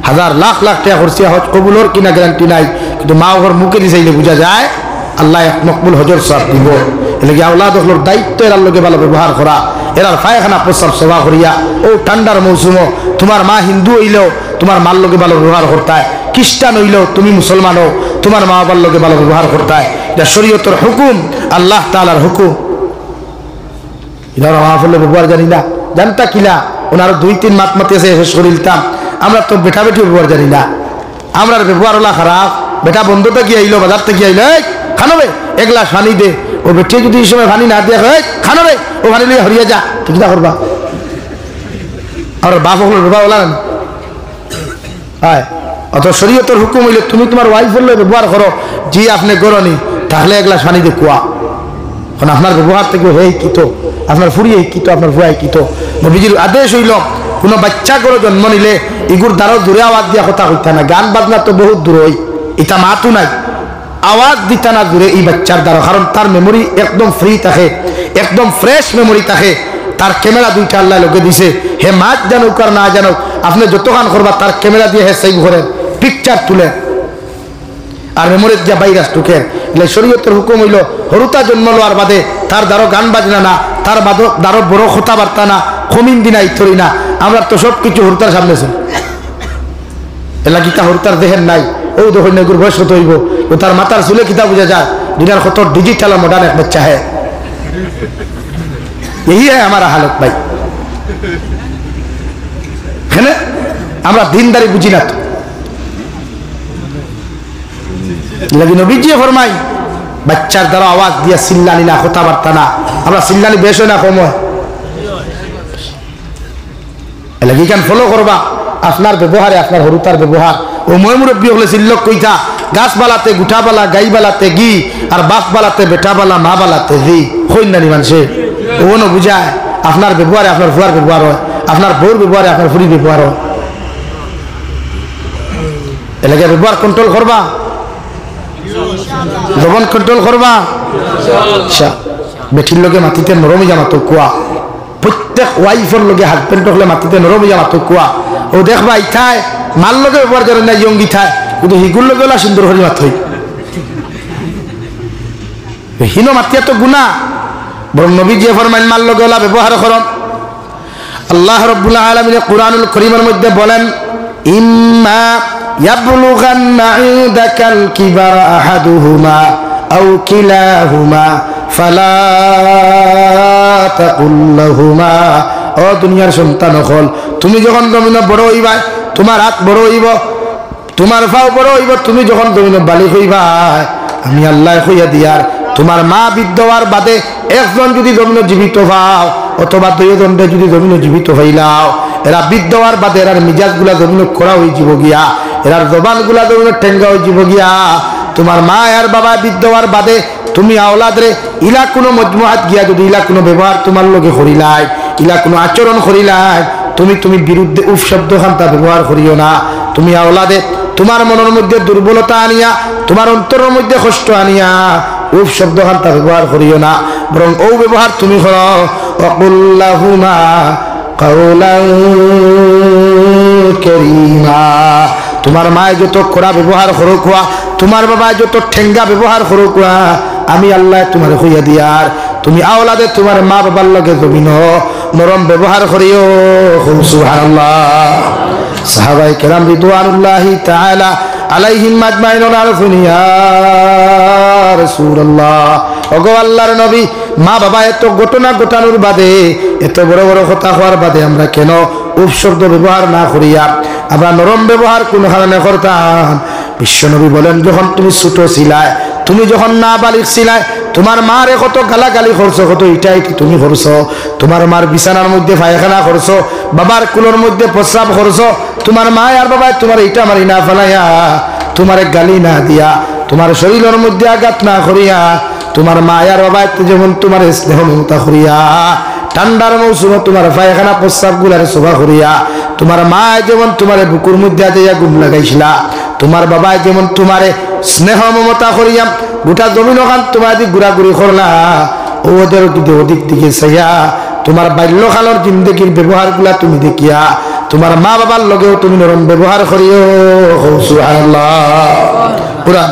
হাজার লাখ লাখ টাকা খরচিয়া হজ কবুলর কিনা গ্যারান্টি নাই, কিন্তু মা ওর মুখে দিয়ে চাইলে বোঝা যায় আল্লাহ এক মকবুল হজর সব দিব। এলাকি আওলাদ হলোর দায়িত্ব এরার লোকে ভালো ব্যবহার করা, এরার পায়খানা প্রস্রাব সেবা করিয়া। ও ঠান্ডার মৌসুমও তোমার মা হিন্দু হইলেও তোমার মার লোকে ভালো ব্যবহার করতায়, খ্রিস্টান হইলেও তুমি মুসলমান হও তোমার মা বাবার লোকে ভালো ব্যবহার করতায়। এটা শরীয়তের হুকুম, আল্লাহ তাআলার হুকুম। এরা মা ফলে ব্যবহার জানি না, জানতা কিলা ওনার 2-3 মাত মাতি আছে শেষ করে দিতাম। আমরা তো বেটা বেটি ব্যবহার জানি না, আমরা ব্যবহার হলা খারাপ। বেটা বন্ধুটা কি আইলো, বাজার থেকে আইলো, খানো রে এক গ্লাস পানি দে। ও বেটি যদি এই সময় পানি না দিয়ে খানো রে, ও পানি লিয়ে হরিয়া যা, ঠিক না করবা? আর বাপ হলো ব্যবহার হলা না। হ্যাঁ, অত শরীয়তের হুকুম হইলে তুমি তোমার ওয়াইফ হলে ব্যবহার করো, জি আপনি করনি তাহলে এক গ্লাস পানি দিয়ে কুয়া। এখন আপনার ব্যবহার থেকে হয়ে কিত, আপনার ফুরিয়ে কিত, আপনার ফুয়াই কিত। নবীজির আদেশ হইল, কোনো বাচ্চা করে জন্ম নিলে ইগুর দ্বারা দূরে আওয়াজ দিয়া কথা হইতা না। গান বাজনা তো বহুত দূর হই, এটা মাতু নাই, আওয়াজ দিতা না দূরে এই বাচ্চার দ্বারা। কারণ তার মেমোরি একদম ফ্রি থাকে, একদম ফ্রেশ মেমোরি থাকে। তার ক্যামেরা 2টা আল্লাহ লোকে দিছে, হে মাছ জানুক আর না জানুক, আপনি যত গান করবা তার ক্যামেরা দিয়ে হে সেভ করেন, পিকচার তুলে, আর মেমোরির যা ভাইরাস ঢুকে। এলে শরীয়তের হুকুম হইল, হরুতা জন্ম লওয়ার বাদে তার দ্বারো গান বাজনা না, তার দ্বারো বড় কথাবার্তা না, খমিন দিনা ইথরি না। আমরা তো সব কিছু হরুতার সামনে ছিল, এলা কিতা হরুতার দেহের নাই। ও দেখুন এগুর বয়স কত হইব, ও তার মাথার চুলে কিতা বুঝা যায়, দিনার কত ডিজিটাল মডার্ন এক বাচ্চা है। यही है हमारा हालत भाई। है ना, আমরা দিনদারি বুঝি না তো। লাগি নবীজি ফরমাই, বাচ্চার দ্বারা আওয়াজ দিয়া চিল্লানি না, কথাবার্তা না। আমরা চিল্লানি বেশ হয় না কম হয়? লাগি কেন ফলো করবা আপনার ব্যবহারে, আপনার হরুতার ব্যবহার। ও মই মুরব্বী হলে চিল্লক কইতা, গাছ বালাতে গুঠা বালা, গাই বালাতে গি, আর বাপ বালাতে বেটা বালা, মা বালাতে জি। কইনানি মানুষে ও ন বুঝায় আপনার ব্যবহারে আপনার ফুয়ার ব্যবহার হয়, আপনার বউর ব্যবহারে আপনার ফুরির ব্যবহার হয়। এলাকা ব্যবহার কন্ট্রোল করবা, জবান কন্ট্রোল করবা। বেটির লগে মাটিতে নরমি জামাতো কুয়া, প্রত্যেক ওয়াইফের লগে হাজবেন্ড হলে মাটিতে নরমি জামাতো কুয়া। ও দেখবা ইথায় মাল লগে ব্যবহার করে না, ইয়ঙ্গি থায়, কিন্তু হিগুর লগে ওলা সুন্দর হরি মাত হই। হীন মাতিয়া তো গুণা, বরং নবী যে ফরমান মাল লগে ওলা ব্যবহার করন। আল্লাহ রাব্বুল আলামিন কুরআনুল কারীমের মধ্যে বলেন, ইম্মা ইয়াবলুগান্না ইনদাকাল কিবারা আহাদুহুমা আও কিলাহুমা ফালা তাকুল লাহুমা, ও দুনিয়ার সন্তান হল, তুমি যখন জমিন বড় হইবা, তোমার হাত বড় হইব, তোমার পাও বড় হইব, তুমি যখন জমিন বালিক হইবা, আমি আল্লাহ কইয়া দিয়ার তোমার মা বৃদ্ধ হওয়ার বাদে একজন যদি জমিন জীবিত পাও অথবা দুইজনটা যদি জমিন জীবিত হইলাও, এরা বৃদ্ধ হওয়ার বাদে এরার মিজাজ গুলা জমিন খোড়া হয়ে যাব গিয়া, এরার জবান গুলা জমিন ঠেঙ্গা হয়ে যাব গিয়া। তোমার মা আর বাবা বৃদ্ধ হওয়ার বাদে তুমি আওলাদ রে ইলা কোনো মজমুআত গিয়া যদি ইলা কোনো ব্যবহার তোমার লগে করিলাই, ইলা কোনো আচরণ করিলাই, তুমি বিরুদ্ধে উফ শব্দ খান্তা ব্যবহার করিও না। তুমি আওলাদে তোমার মনের মধ্যে দুর্বলতা আনিয়া, তোমার অন্তরের মধ্যে কষ্ট আনিয়া উফ শব্দ খান্তা ব্যবহার করিও না, বরং ও ব্যবহার তুমি করো, ওয়াকুল লাহুমা কাওলান কারীমা। তোমার মায় যত খোড়া ব্যবহার করো কোয়া, তোমার বাবা যত ঠেঙ্গা ব্যবহার করো কোয়া, আমি আল্লাহ তোমার কইয়া দিয়ার তুমি আওলাদে তোমার মা বাবার লগে জমিন নরম ব্যবহার করিও। সুবহানাল্লাহ। সাহাবায়ে কেরাম রিদওয়ানুল্লাহি তাআলা আলাইহিম আজমাইন আরফুন ইয়া রাসূলুল্লাহ, ওগো আল্লাহর নবী, মা বাবা এত ঘটনা ঘটানোর বাদে, এত বড় বড় কথা হওয়ার বাদে আমরা কেন উফ শব্দ ব্যবহার না করিয়া আমরা নরম ব্যবহার কোন কারণে করতাম? বিশ্বনবী বলেন, যখন তুমি ছোট ছিলাই, তুমি যখন না বালিক ছিলাই, তোমার মারে কত গালাগালি করছো, কত ইটাই তুমি করছো, তোমার মার বিছানার মধ্যে পায়খানা করছো, বাবার কুলোর মধ্যে প্রস্রাব করছো, তোমার মা আর বাবা তোমার ইটা মারি না ফেলাইয়া, তোমার গালি না দিয়া, তোমার শরীরের মধ্যে আঘাত না করিয়া, তোমার মা আর বাবা যেমন তোমার স্নেহ মমতা করিয়া, ঠান্ডার মৌসুমে তোমার পায়খানা প্রস্রাব গুলার শোভা করিয়া, তোমার মা যেমন তোমার বুকুর মধ্যে দিয়া গুণ লাগাইছিলা, তোমার বাবা যেমন তোমারে স্নেহ মমতা করিয়া গোটা জমিন ওখান তোমার দিক ঘুরাঘুরি করলা, ওদের ওদিক দিকে চাইয়া তোমার বাল্যকালের জিন্দগির ব্যবহার গুলা তুমি দেখিয়া তোমার মা বাবার লগেও তুমি নরম ব্যবহার করিও। সুবহানাল্লাহ। পুরা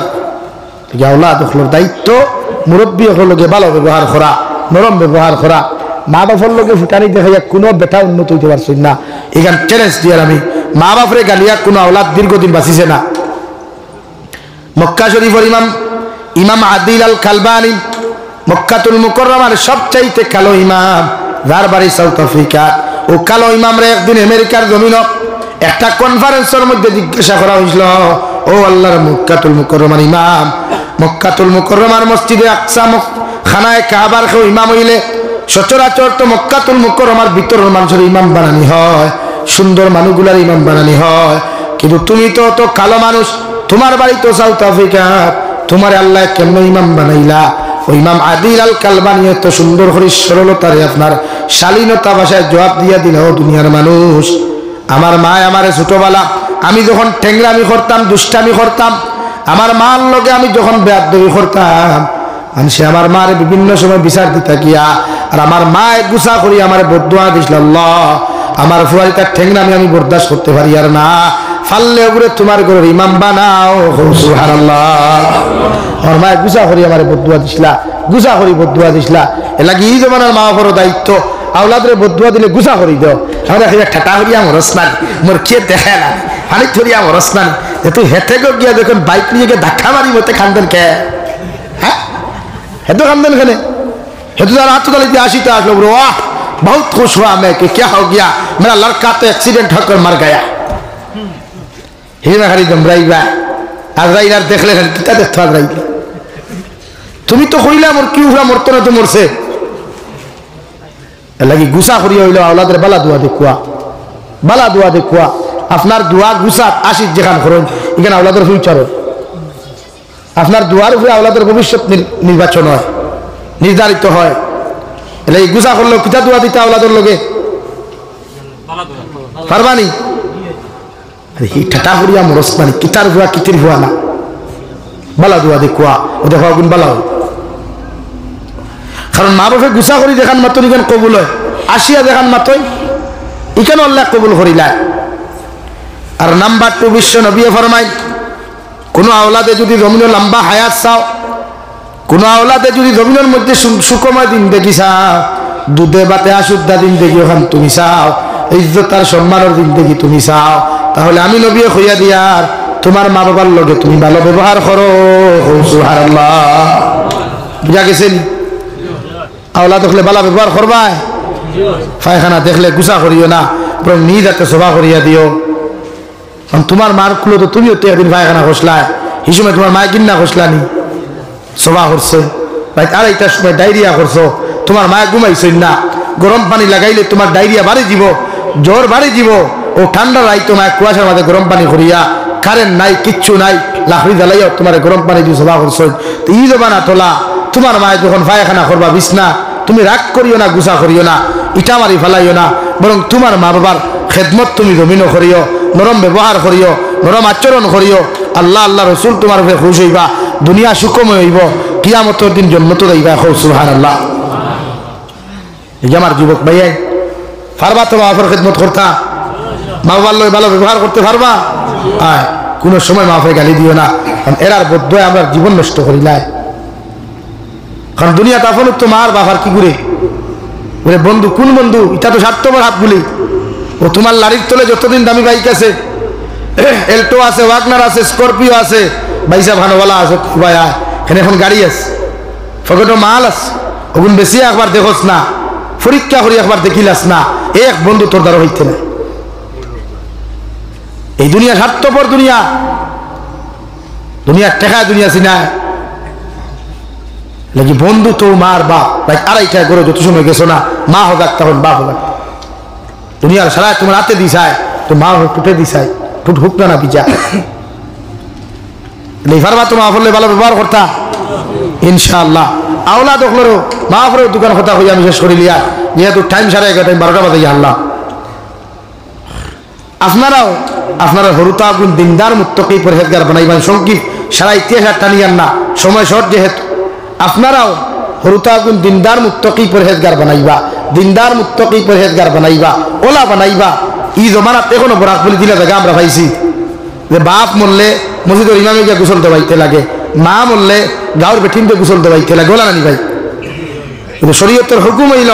আওলাদ হলোর দায়িত্ব মুরব্বী হলকে ভালো ব্যবহার করা, নরম ব্যবহার করা। মা বাবার লগে ফুটানি দেখাইয়া কোনো বেটা উন্নত হইতে পারছেন না, এখান চ্যালেঞ্জ দিয়ার আমি, মা বাপরে গালিয়া কোনো আওলাদ দীর্ঘদিন বাঁচিছে না। মক্কা শরীফের ইমাম আদিল আল কালবানি, মক্কাতুল মুকাররমার সবচাইতে কালো ইমাম, যার বাড়ি সাউথ আফ্রিকা, ও কালো ইমামরে একদিন আমেরিকার জমিন একটা কনফারেন্সের মধ্যে জিজ্ঞাসা করা হয়েছিল, ও আল্লাহর মক্কাতুল মুকাররমার ইমাম, মক্কাতুল মুকাররমার মসজিদে আকসা খানায় কাবার কেউ ইমাম হইলে সচরাচর তো মক্কাতুল মুকাররমার ভিতরের মানুষের ইমাম বানানি হয়, সুন্দর মানুষগুলার ইমাম বানানি হয়, কিন্তু তুমি তো কালো মানুষ, তোমার বাড়ি তো সাউথ আফ্রিকা, তোমার আল্লাহ কেমন ইমাম বানাইলা? ওই ইমাম আদিল আল কালবানি এত সুন্দর করে সরলতারে আপনার শালীনতা ভাষায় জবাব দিয়া দিল, ও দুনিয়ার মানুষ, আমার মা আমারে ছোটবেলা আমি যখন ঠেংরামি করতাম, দুষ্টামি করতাম, আমার মার লগে আমি যখন বেয়াদবি করতাম, মানুষে আমার মারে বিভিন্ন সময় বিচার দিতা গিয়া, আর আমার মা গুছা করি আমার বদদুয়া দিছিল, আল্লাহ আমার ফুয়ারিটার ঠেংরামি আমি বরদাস্ত করতে পারি আর না, ফাললে উপরে তোমার ঘরের ইমাম বানাও। সুবহানাল্লাহ। আমার মা গুছা করি আমার বদদুয়া দিছিলা, গুছা করি বদদুয়া দিছিলা, এ লাগি এই জমানার মা বাবার দায়িত্ব আওলাদরে বদদুয়া দিলে গুছা করি দাও। আমরা ঠাটা করিয়া মরস না, মোর কে দেখে না, পানি ধরিয়া মরস না, তুই হেঁটে গিয়া দেখুন বাইক নিয়ে গিয়ে ধাক্কা মারি মতে খান্দেন কে? হ্যাঁ, হেঁটো খান্দেন কেন? हेतु जरा हाथ डाली आशी तो आप लोग वाह बहुत खुश हुआ मैं कि क्या हो गया, मेरा लड़का तो एक्सीडेंट होकर मर गया। ही ना खाली जमराई बा आजराई यार देख ले कितना देखता आजराई তুমি তো কইলা মোর কি উড়া মরতো না তো মরছে লাগি গুসা করিয়া হইলো আওলাদের বালা দোয়া দেখুয়া, বালা দোয়া দেখুয়া, আপনার দোয়া গুসা আশিস যেখান করেন এখানে আওলাদের ফিউচার, আপনার দোয়ার উপরে আওলাদের ভবিষ্যৎ নির্বাচন হয়, নির্ধারিত হয়। এলে গুসা করলো কিতা দোয়া দিতে আওলাদের লগে পারবানি? আরে হি ঠাটা করিয়া মরসমানি কিতার দোয়া কিতির দোয়া না, বালা দোয়া দেখুয়া ও দেখো গুণ বালা হয়। কারণ মা বাপে গুসা করি দেখান মাতন ইখান কবুল হয়, আসিয়া দেখান মাতই ইখান আল্লাহ কবুল করিলায়। আর নাম্বার 2 বিশ্ব নবী ফরমাই, কোন আওলাদে যদি জমিনে লম্বা হায়াত চাও, কোন আওলাদে যদি জমিনের মধ্যে সুখময় দিন দেখি চাও, দুধে বাতে আশুদ্ধা দিন দেখি ওখান তুমি চাও, ইজ্জত আর সম্মানের দিন দেখি তুমি চাও, তাহলে আমি নবী হইয়া দিয়ার তোমার মা বাবার লগে তুমি ভালো ব্যবহার করো। সুবহানাল্লাহ। বুঝা গেছেন? আওলা দেখলে বালা ব্যবহার করবাই, পায়খানা দেখলে গুছা করিও না, বরং নিজ হাতে সভা করিয়া দিও। কারণ তোমার মার কুলো তো তুমিও তো একদিন পায়খানা খসলায়, এই সময় তোমার মায় কিন্না খসলানি, সভা করছে। ভাই আড়াইটার সময় ডায়রিয়া করছো, তোমার মায় ঘুমাইছই না, গরম পানি লাগাইলে তোমার ডায়রিয়া বাড়ি যাব, জ্বর বাড়ি যাব। ও ঠান্ডা রাই তোমার কুয়াশার মাঝে গরম পানি করিয়া, কারেন্ট নাই, কিচ্ছু নাই, লাকড়ি জ্বালাইয়া তোমার গরম পানি দিয়ে সভা করছো। ই জমানা তোলা তোমার মায় যখন পায়খানা করবা বিছনা, তুমি রাগ করিও না, গুছা করিও না, ইটা মারি ফেলাইও না, বরং তোমার মা বাবার খেদমত তুমি জমিনও করিও, নরম ব্যবহার করিও, নরম আচরণ করিও। আল্লাহ আল্লাহ রসুল তোমার উপরে খুশ হইবা, দুনিয়া সুখময় হইব, কিয়ামতের দিন জন্মত দেইবা। সুবহানাল্লাহ। এই আমার যুবক ভাইয়াই, পারবা তো মাফের খেদমত করতা, মা বাবার লয় ভালো ব্যবহার করতে পারবা? আয় কোনো সময় মাফে গালি দিও না, কারণ এরার বদ্ধয় আমরা জীবন নষ্ট করি নাই। কারণ দুনিয়া তখন তো মার বাবার কি করে বলে বন্ধু, কোন বন্ধু? এটা তো স্বার্থপর হাত গুলি। ও তোমার লারির তলে যতদিন দামি বাইক আছে, এল্টো আছে, ওয়াগনার আছে, স্করপিও আছে, বাইসা ভানোওয়ালা আছে, ভাই এখানে এখন গাড়ি আছে, ফকটো মাল আছে, ওগুন বেশি একবার দেখোস না, পরীক্ষা করি একবার দেখিলাস না, এক বন্ধু তোর দ্বারা হইতে না। এই দুনিয়া স্বার্থপর দুনিয়া, দুনিয়ার টেকা দুনিয়া চিনায় লাগি। বন্ধু তো মার বাপ, ভাই আড়াইটা করে যত সময় গেছো না, মা হোক তখন বাপ হোক, দুনিয়ার সারা তোমার হাতে দিছায়, তো মা হোক টুটে দিছায়, টুট হুক না বিচার পারবা তো মা ফলে ভালো ব্যবহার করতা ইনশাআল্লাহ। আওলা দেখলো মা ফলে দোকান কথা হয়ে আমি শেষ করি লিয়া, যেহেতু টাইম সাড়ে 11টা, 12টা বাজে আল্লাহ। আপনারা হরুতা গুণ দিনদার মুত্তকি পরহেজগার বানাইবেন। সংক্ষিপ্ত সারা ইতিহাস আর টানিয়ান না, সময় শর্ট যেহেতু। আপনারাও হরুতা গুণ দিনদার মুত্তকি পরহেজগার বানাইবা, দিনদার মুত্তকি পরহেজগার বানাইবা, ওলা বানাইবা। ই জমানাত এখনো বরাক বলি দিলে জায়গা আমরা পাইছি যে বাপ মরলে মসজিদের ইমামে গিয়ে গোসল দেওয়াইতে লাগে, মা মরলে গাঁর বেঠিনতে গোসল দেওয়াইতে লাগে, ওলা নানি ভাই। কিন্তু শরীয়তের হুকুম হইল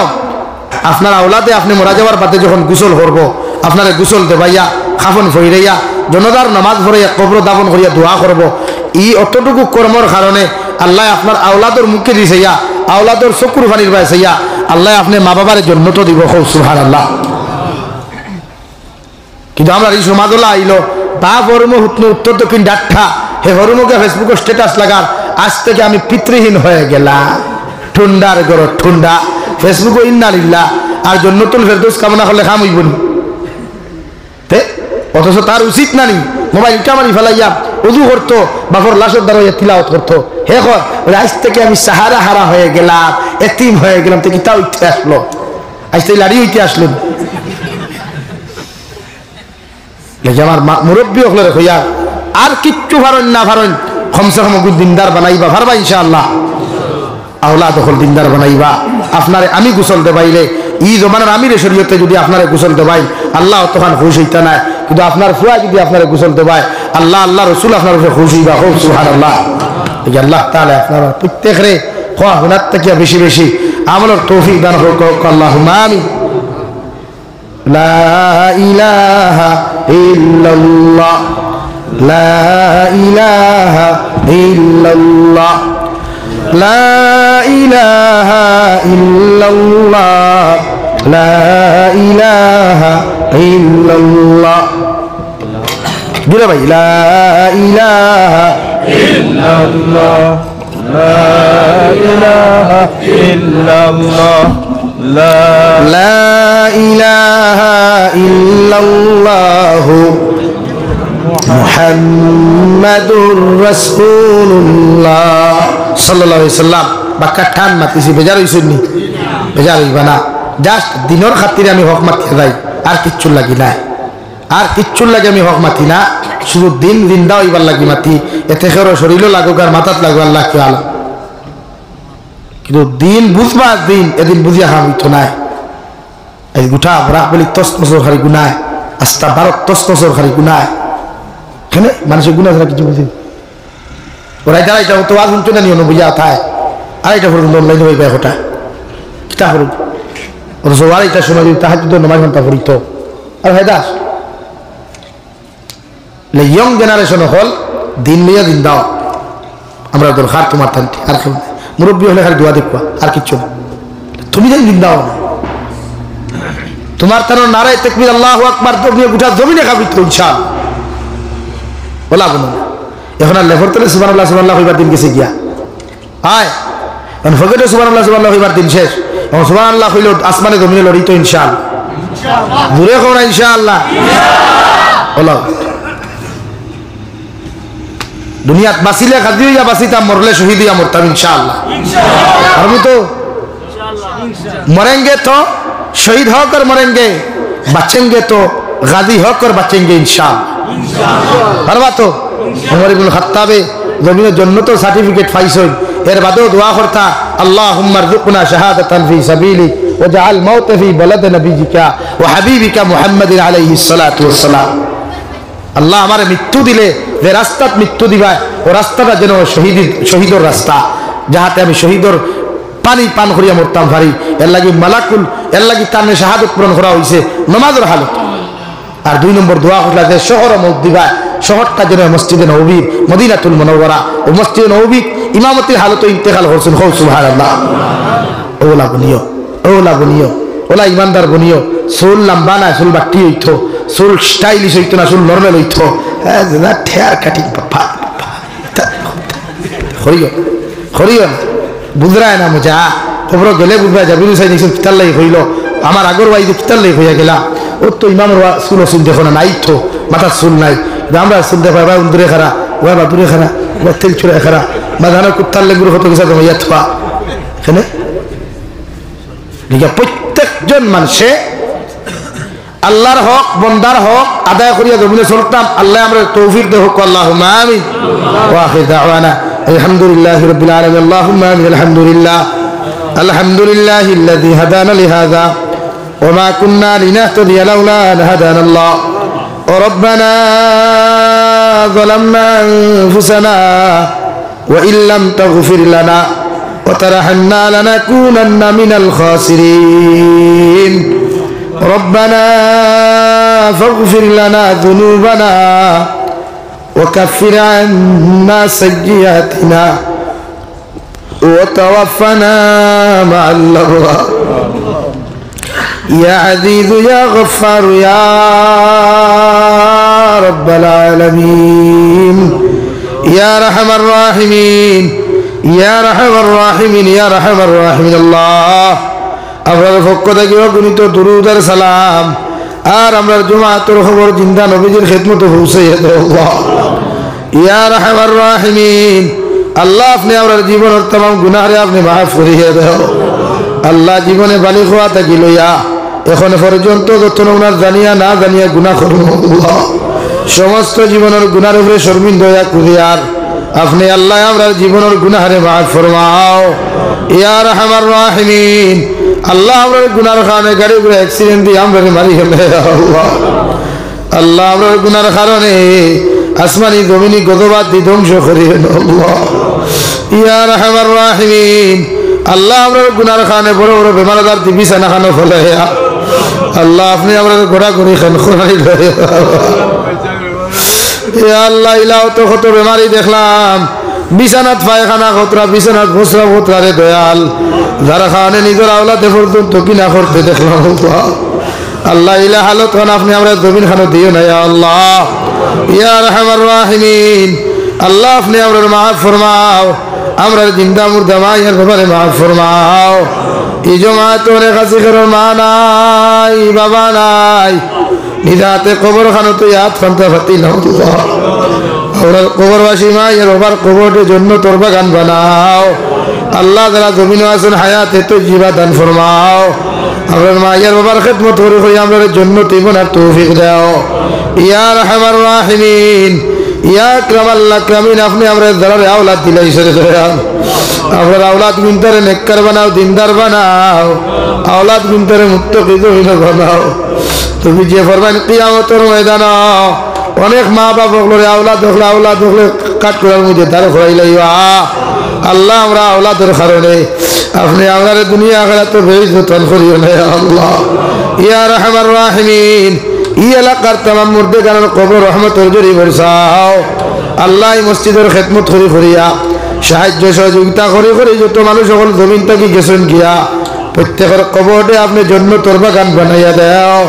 আপনার আওলাদে আপনি মরা যাওয়ার বাদে যখন গোসল করবো, আপনারা গোসল দেবাইয়া, খাফন ফইরাইয়া, জনতার নামাজ পড়াইয়া, কবর দাফন করিয়া দোয়া করব। ই অতটুকু কর্মর কারণে আল্লাহ আপনার আওলাদর মুখে দিছাইয়া, আওলাদর চকুর পানির পাইছাইয়া, আল্লাহ আপনি মা বাবার জন্য তো দিব। সুবহানাল্লাহ। কিন্তু আমরা এই সমাজলা আইলো বাপ হরম উত্তর দক্ষিণ ডাঠা, হে হরমকে ফেসবুকে স্ট্যাটাস লাগার, আজ থেকে আমি পিতৃহীন হয়ে গেলাম, ঠুন্ডার গর ঠুন্ডা, ফেসবুকে ইন্নালিল্লাহ। আর জন্নতুল ফেরদৌস কামনা করলে খাম হইব নি? অথচ তার উচিত নানি মোবাইল ইটা মারি ফেলাইয়া উজু করতো, বাপর লাশর দ্বারা তিলাওয়াত করতো। হে কর আজ থেকে আমি সাহারা হারা হয়ে গেলাম, এতিম হয়ে গেলাম, তো কিতা উঠতে আসলো, আজ থেকে লাড়ি হইতে আসলো। আমার মুরব্বী হলে হইয়া আর কিচ্ছু ভারেন না ভারেন, কমসে কম দিনদার বানাইবা, ভারবা ইনশাআল্লাহ। আওলা দখল দিনদার বানাইবা। আপনারে আমি গোসল দেবাইলে, ই জমানার আমির শরীয়তে যদি আপনারে গোসল দেবাই, আল্লাহ তখন খুশ হইতা নাই। কিন্তু আপনার ফুয়া যদি আপনারে গোসল দেবাই, আল্লাহ আল্লাহ রসুল আপনার উপরে খুশ হইবা। হোক সুবহানাল্লাহ। আল্লাহ তাআলা আপনারা প্রত্যেকরে খোয়া হুনার থেকে বেশি বেশি আমলের তৌফিক দান হোক। আল্লাহুম্মা আমিন। লা ইলাহা ইল্লাল্লাহ, লা ইলাহা ইল্লাল্লাহ, লা ইলাহা ইল্লাল্লাহ, লা ইলাহা ইল্লাল্লাহ। দিলে ভাই লা ইলাহা ইল্লাল্লাহ, লা ইলাহা ইল্লাল্লাহ, লা ইলাহা ইল্লাল্লাহ মুহাম্মাদুর রাসূলুল্লাহ সাল্লাল্লাহু আলাইহি সাল্লাম। বাক্কা ঠান মাতিছি, বেজার হইছেন নি? বেজার হইবা না। জাস্ট দিনের খাতিরে আমি হক মাতি যাই, আর কিচ্ছু লাগি না, আর কিচ্ছু লাগে আমি হক মাতি না, শুধু দিন জিন্দা হইবার লাগি মাতি। এতে করে শরীরও লাগুক আর মাথাত লাগবে, আল্লাহ কি আলো। কিন্তু দিন বুঝবা, দিন এদিন বুঝিয়া খাম হইতো নাই। এই গুঠা ভরা বলি তসমসর খালি গুনায়, আস্তা ভারত তসমসর খালি গুনায়। এখানে মানুষের গুণা ছাড়া কিছু বুঝি ওরাই দাঁড়াইটা তো আজ শুনছো না নিয়ম বুঝা থায়। আড়াইটা পর্যন্ত অনলাইন হয়ে যায় ওটা কিতা করুন, অথচ আড়াইটার সময় যদি তাহার যদি 9 ঘন্টা পড়িত। আর ভাই দাস ইয়ং জেনারেশন হল দিন লইয়া দিন দাও, আমরা দরকার তোমার থানটি আর কেউ মুরব্বী হলে খালি দোয়া দেখবা, আর কিচ্ছু না। তুমি যেন জিন্দা হও না তোমার তার নারায় তাকবীর আল্লাহু আকবার তো গোটা জমিনে খাবি তো ইনশাআল্লাহ বলা বলো এখন আর লেফর তলে সুবহানাল্লাহ সুবহানাল্লাহ কইবার দিন গেছে গিয়া আয় এখন ফজরে সুবহানাল্লাহ সুবহানাল্লাহ কইবার দিন শেষ এখন সুবহানাল্লাহ কইলো আসমানে জমিনে লড়ি তো ইনশাআল্লাহ দূরে কোন ইনশাআল্লাহ বলো দুনিয়াত বাঁচিলে খাদি হইয়া বাঁচিতাম মরলে শহীদ হইয়া মরতাম ইনশাআল্লাহ আর তো मरेंगे तो शहीद होकर मरेंगे बचेंगे तो गाजी होकर बचेंगे इंशाअल्लाह हर बात उमर इब्नुल खत्ताबे जमीन जन्नत सर्टिफिकेट पाइछन एर बादो दुआ करता अल्लाहुम्मा रज़ुकना शहादतन फी सबीलिक वजअल मौत फी बलद नबीका व हबीबिका मुहम्मदिन अलैहिस सलातु वस्सलाम अल्लाह हमारे मृत्यु दिले जे रास्तात मृत्यु दिबा ओ रास्ताटा जेन शहीदर रास्ता যাহাতে আমি শহীদর পানি পান করিয়া মরতাম পারি এর লাগি মালাকুল এর লাগি তার শাহাদত পূরণ করা হইছে নামাজের হালত আর দুই নম্বর দোয়া করলা যে শহর মত দিবা শহরটা যেন মসজিদে নববী মদিনাতুল মুনাওয়ারা ও মসজিদে নববী ইমামতির হালত ইন্তেকাল করছেন সুবহানাল্লাহ ওলা বনিও ওলা ইমানদার বনিও চুল লম্বা না চুল বাটি হইতো চুল স্টাইলিশ হইতো না চুল নরমাল হইতো হ্যাঁ ঠেয়ার কাটিং পাপা হরিও বুঝরায় না মুজা খবর গেলে বুঝবা জাবির হুসাইন একজন পিতার লাগি হইল আমার আগর ওয়াই পিতার লাগি হইয়া গেলা ওর তো ইমামের চুল চুল দেখো না নাই তো মাথার চুল নাই আমরা চুল দেখো এবার দূরে খারা ওয়া বা দূরে খারা ওয়া তেল চুরে খারা মাঝানো কুত্তার লেগুর হতো গেছে তোমার ইয়া থা এখানে প্রত্যেকজন মানুষে আল্লাহর হক বন্দার হক আদায় করিয়া জমিনে চলতাম আল্লাহ আমরা তৌফিক দেহ আল্লাহুম্মা আমিন ওয়া আখির দাওয়ানা আলহামদুলিল্লাহি রাব্বিল আলামিন আল্লাহুম্মা আমিন আলহামদুলিল্লাহিল্লাযী হাদানা লিহাযা ওয়া মা কুন্না লিনাহতাদিয়া লাউলা আন হাদানাল্লাহ ওয়া রাব্বানা যালামনা আনফুসানা ওয়া ইল্লাম তাগফির লানা ওয়া তারহামনা লানাকুনান্না মিনাল খাসিরিন ربنا فاغفر لنا ذنوبنا وكفر عنا سيئاتنا وتوفنا مع الأبرار يا عزيز يا غفار يا رب العالمين يا أرحم الراحمين يا أرحم الراحمين يا أرحم الراحمين الله আপনার পক্ষ থেকে অগণিত দুরূদ আর সালাম আর আমরা জুমাতুল খবর জিন্দা নবীজির খিদমতে পৌঁছাইয়া দাও আল্লাহ ইয়া রাহমার রাহিমিন আল্লাহ আপনি আমার জীবনের तमाम গুনাহরে আপনি maaf করিয়ে দাও আল্লাহ জীবনে বালি খোয়া থাকি লইয়া এখন পর্যন্ত যত ওনার জানিয়া না জানিয়া গুনাহ করব আল্লাহ সমস্ত জীবনের গুনাহের উপরে শর্মিন্দা হইয়া কুরিয়ার আপনি আল্লাহ আমার জীবনের গুনাহরে maaf ফরমাও ইয়া রাহমার রাহিমিন আল্লাহ আমরা গুনার কারণে গাড়ি ঘোড়া অ্যাক্সিডেন্ট দিয়ে আমরা মারি গেলে আল্লাহ আল্লাহ আমরা গুনার কারণে আসমানি জমিনি গজবাদ দিয়ে ধ্বংস করিয়ে আল্লাহ ইয়া রাহমার রাহিমিন আল্লাহ আমরা গুনার কারণে বড় বড় বেমার আজার দিয়ে বিছানা খানো ফেলে আল্লাহ আপনি আমরা ঘোরাঘুরি খান খোরাই ইয়া আল্লাহ ইলাও তো কত বেমারি দেখলাম বিছানাত পায়খানা খতরা বিছানাত বসরা খতরা রে দয়াল যারা খানে নিজের আওলাদে পর্যন্ত কিনা করতে দেখলাম আল্লাহ ইলা হালত খান আপনি আমরা জমিন খানো দিও না ইয়া আল্লাহ ইয়া রাহমার রাহিমিন আল্লাহ আপনি আমরা maaf ফরমাও আমরা জিন্দা মুর্দা মায়ের ব্যাপারে maaf ফরমাও এই জমাতের কাছে কারো মা নাই বাবা নাই নিজাতে কবর খানো তো ইয়াদ খানতে ফাতিল আল্লাহ আমরা কবরবাসী মায়ের বাবার কবরের জন্য তোর বাগান বানাও আল্লাহ যারা জমিনে আছেন হায়াতে তো জীবা দান ফরমাও আমরা মায়ের বাবার খিদমত করে করি আমরা জান্নাতে বনার তৌফিক দাও ইয়া রাহমার রাহিমিন ইয়া আকরামাল আকরামিন আপনি আমরা যারা আওলাদ দিলাইছেন আমরা আওলাদ গুনতারে নেককার বানাও দিনদার বানাও আওলাদ গুনতারে মুত্তাকি জমিনে বানাও তুমি যে ফরমান কিয়ামতের ময়দানে অনেক মা বাপ হলে আওলাদ হলে কাট করার মধ্যে তারা ঘোরাই লাইবা আল্লাহ আমরা আওলাদের কারণে আপনি আমাদের দুনিয়া আখিরাত বেইজ্জত করিও না আল্লাহ ইয়া রাহমার রাহিমিন এই এলাকার तमाम মুর্দেগানের কবর রহমতের জরি বর্ষাও আল্লাহ মসজিদের খিদমত করি করিয়া সাহায্য সহযোগিতা করে করে যত মানুষ সকল জমিন থেকে গেছেন গিয়া প্রত্যেকের কবরে আপনি জান্নাতের বাগান বানাইয়া দাও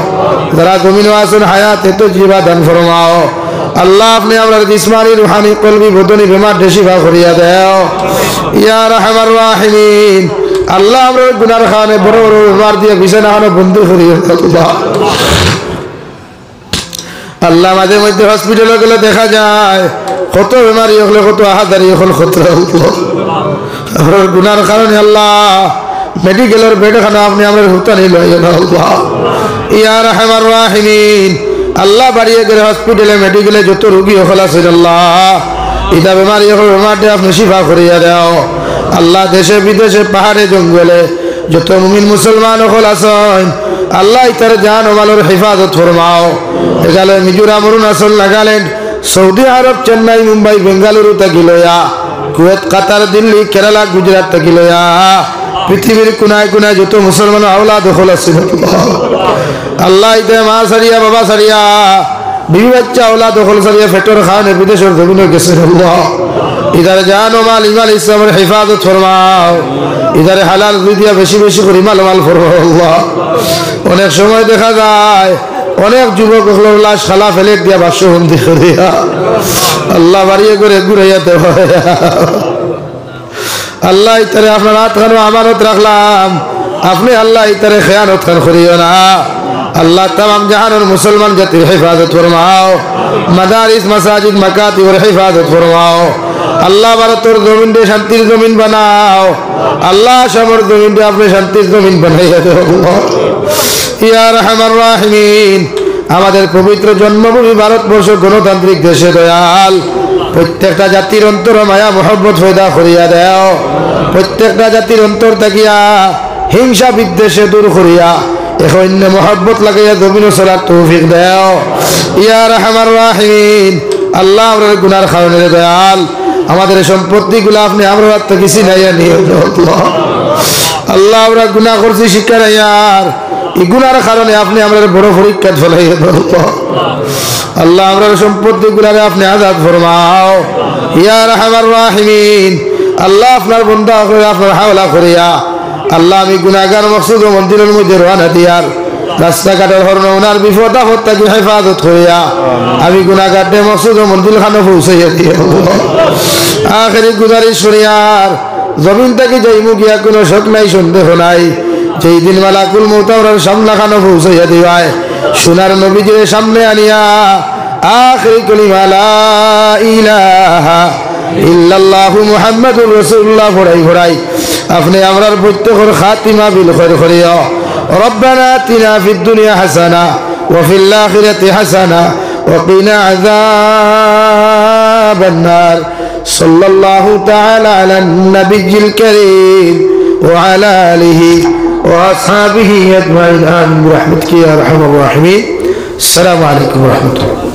যারা জমিনে আছেন হায়াতে তো জীবা দান ফরমাও আল্লাহ আপনি আমরা জিসমানি রুহানি কলবি বদনি বিমার শিফা করিয়া দাও ইয়া রাহমার রাহিমিন আল্লাহ আমরা গুনার খানে বড় বড় বিমার দিয়ে বিছানা খানে বন্ধ করিয়া দাও আল্লাহ মাঝে মধ্যে হসপিটালে গেলে দেখা যায় কত বেমারি হলে কত আহাদারি হল খতরা হল গুনার কারণে আল্লাহ মেডিকেলের বেডখানা আপনি আমার হুতানি লইয়া না আল্লাহ ইয়া রাহমার রাহিমিন আল্লাহ বাড়িয়ে গেলে হসপিটালে মেডিকেলে যত রোগী হল আছে আল্লাহ ইটা বেমারি হল বেমারটা আপনি শিফা করিয়া দাও আল্লাহ দেশে বিদেশে পাহাড়ে জঙ্গলে যত মুমিন মুসলমান হল আছেন আল্লাহ ইতার জান ও মালের হেফাজত ফরমাও এখানে মিজোরাম অরুণাচল নাগাল্যান্ড সৌদি আরব চেন্নাই মুম্বাই বেঙ্গালুরু থাকি লয়া কুয়েত কাতার দিল্লি কেরালা গুজরাট থাকি লয়া পৃথিবীর কোনায় কোনায় যত মুসলমান আওলা দখল আছে আল্লাহ ইতে মা সারিয়া বাবা সারিয়া বিবি বাচ্চা আওলা দখল সারিয়া ফেটর খান বিদেশের জমিনে গেছে আল্লাহ ইধারে জান ও মাল ইমাল ইসলামের হেফাজত ফরমাও ইধারে হালাল দিয়া বেশি বেশি করে মাল মাল ফরমাও আল্লাহ অনেক সময় দেখা যায় অনেক যুবক লাশ খালা ফেলে দিয়া বাসবন্দি করিয়া আল্লাহ বাড়িয়ে করে ঘুরাইয়া দেওয়া আল্লাহ ইতারে আপনার হাত খানো আমানত রাখলাম আপনি আল্লাহ ইতারে খেয়ানত খান করিও না আল্লাহ তাম জাহানের মুসলমান জাতির হেফাজত ফরমাও মাদারিস মাসাজিদ মাকাতিবের হেফাজত ফরমাও আল্লাহ ভারতের জমিন দিয়ে শান্তির জমিন বানাও আল্লাহ সমর জমিন দিয়ে আপনি শান্তির জমিন বানাইয়া দেও ইয়া রাহমার রাহিমিন আমাদের পবিত্র জন্মভূমি ভারতবর্ষ গণতান্ত্রিক দেশে দয়াল প্রত্যেকটা জাতির অন্তর মায়া মোহব্বত পয়দা করিয়া দাও প্রত্যেকটা জাতির অন্তর থাকিয়া হিংসা বিদ্বেষে দূর করিয়া এখন মোহব্বত লাগাইয়া জমিন চলার তৌফিক দাও ইয়া রাহমার রাহিমিন আল্লাহ আমরা গুনার কারণে দয়াল আমাদের সম্পত্তিগুলো আপনি আমরা থেকে ছিনাইয়া নিয়ে আল্লাহ আমরা গুনাহ করছি শিক্ষা আর এই গুনার কারণে আপনি আমরা বড় পরীক্ষা ফেলাইয়া আল্লাহ আমরা সম্পত্তি গুলারে আপনি আজাদ ফরমাও ইয়া রাহমার রাহিমিন আল্লাহ আপনার বন্ধা করে আপনার হাওলা করিয়া আল্লাহ আমি গুনাহগার মকসুদ ও মন্দিরের মধ্যে রওনা দিয়ার রাস্তাঘাটের হরণ ওনার বিপদ আপদ থেকে হেফাজত করিয়া আমি গুনাহগারদের মকসুদ ও মন্দির খানে পৌঁছাইয়া দিয়ে আখেরি গুজারিশ করিয়ার জমিন থেকে যাইমু গিয়া কোনো শোক নাই সন্দেহ নাই যেই দিন মালাকুল মউত আমরার সামনে খানে পৌঁছাইয়া দিবায় সোনার নবীজির সামনে আনিয়া আখেরি কালিমা লা ইলাহা ইল্লাল্লাহু মুহাম্মাদুর রাসূলুল্লাহ পড়াই আপনি আমরার প্রত্যেকের খাতিমা বিল খায়র করিয়া রব্বানা আতিনা ফিদ দুনিয়া হাসানা ওয়া ফিল আখিরাতি হাসানা ওয়া কিনা আযাবান নার সাল্লাল্লাহু তাআলা আলান নাবিয়্যিল কারীম ওয়া আলা আলিহি ওয়া আসহাবিহি আজমাইন আমিন বিরহমাতিকা ইয়া আরহামার রাহিমিন আসসালামু আলাইকুম ওয়া রাহমাতুল্লাহ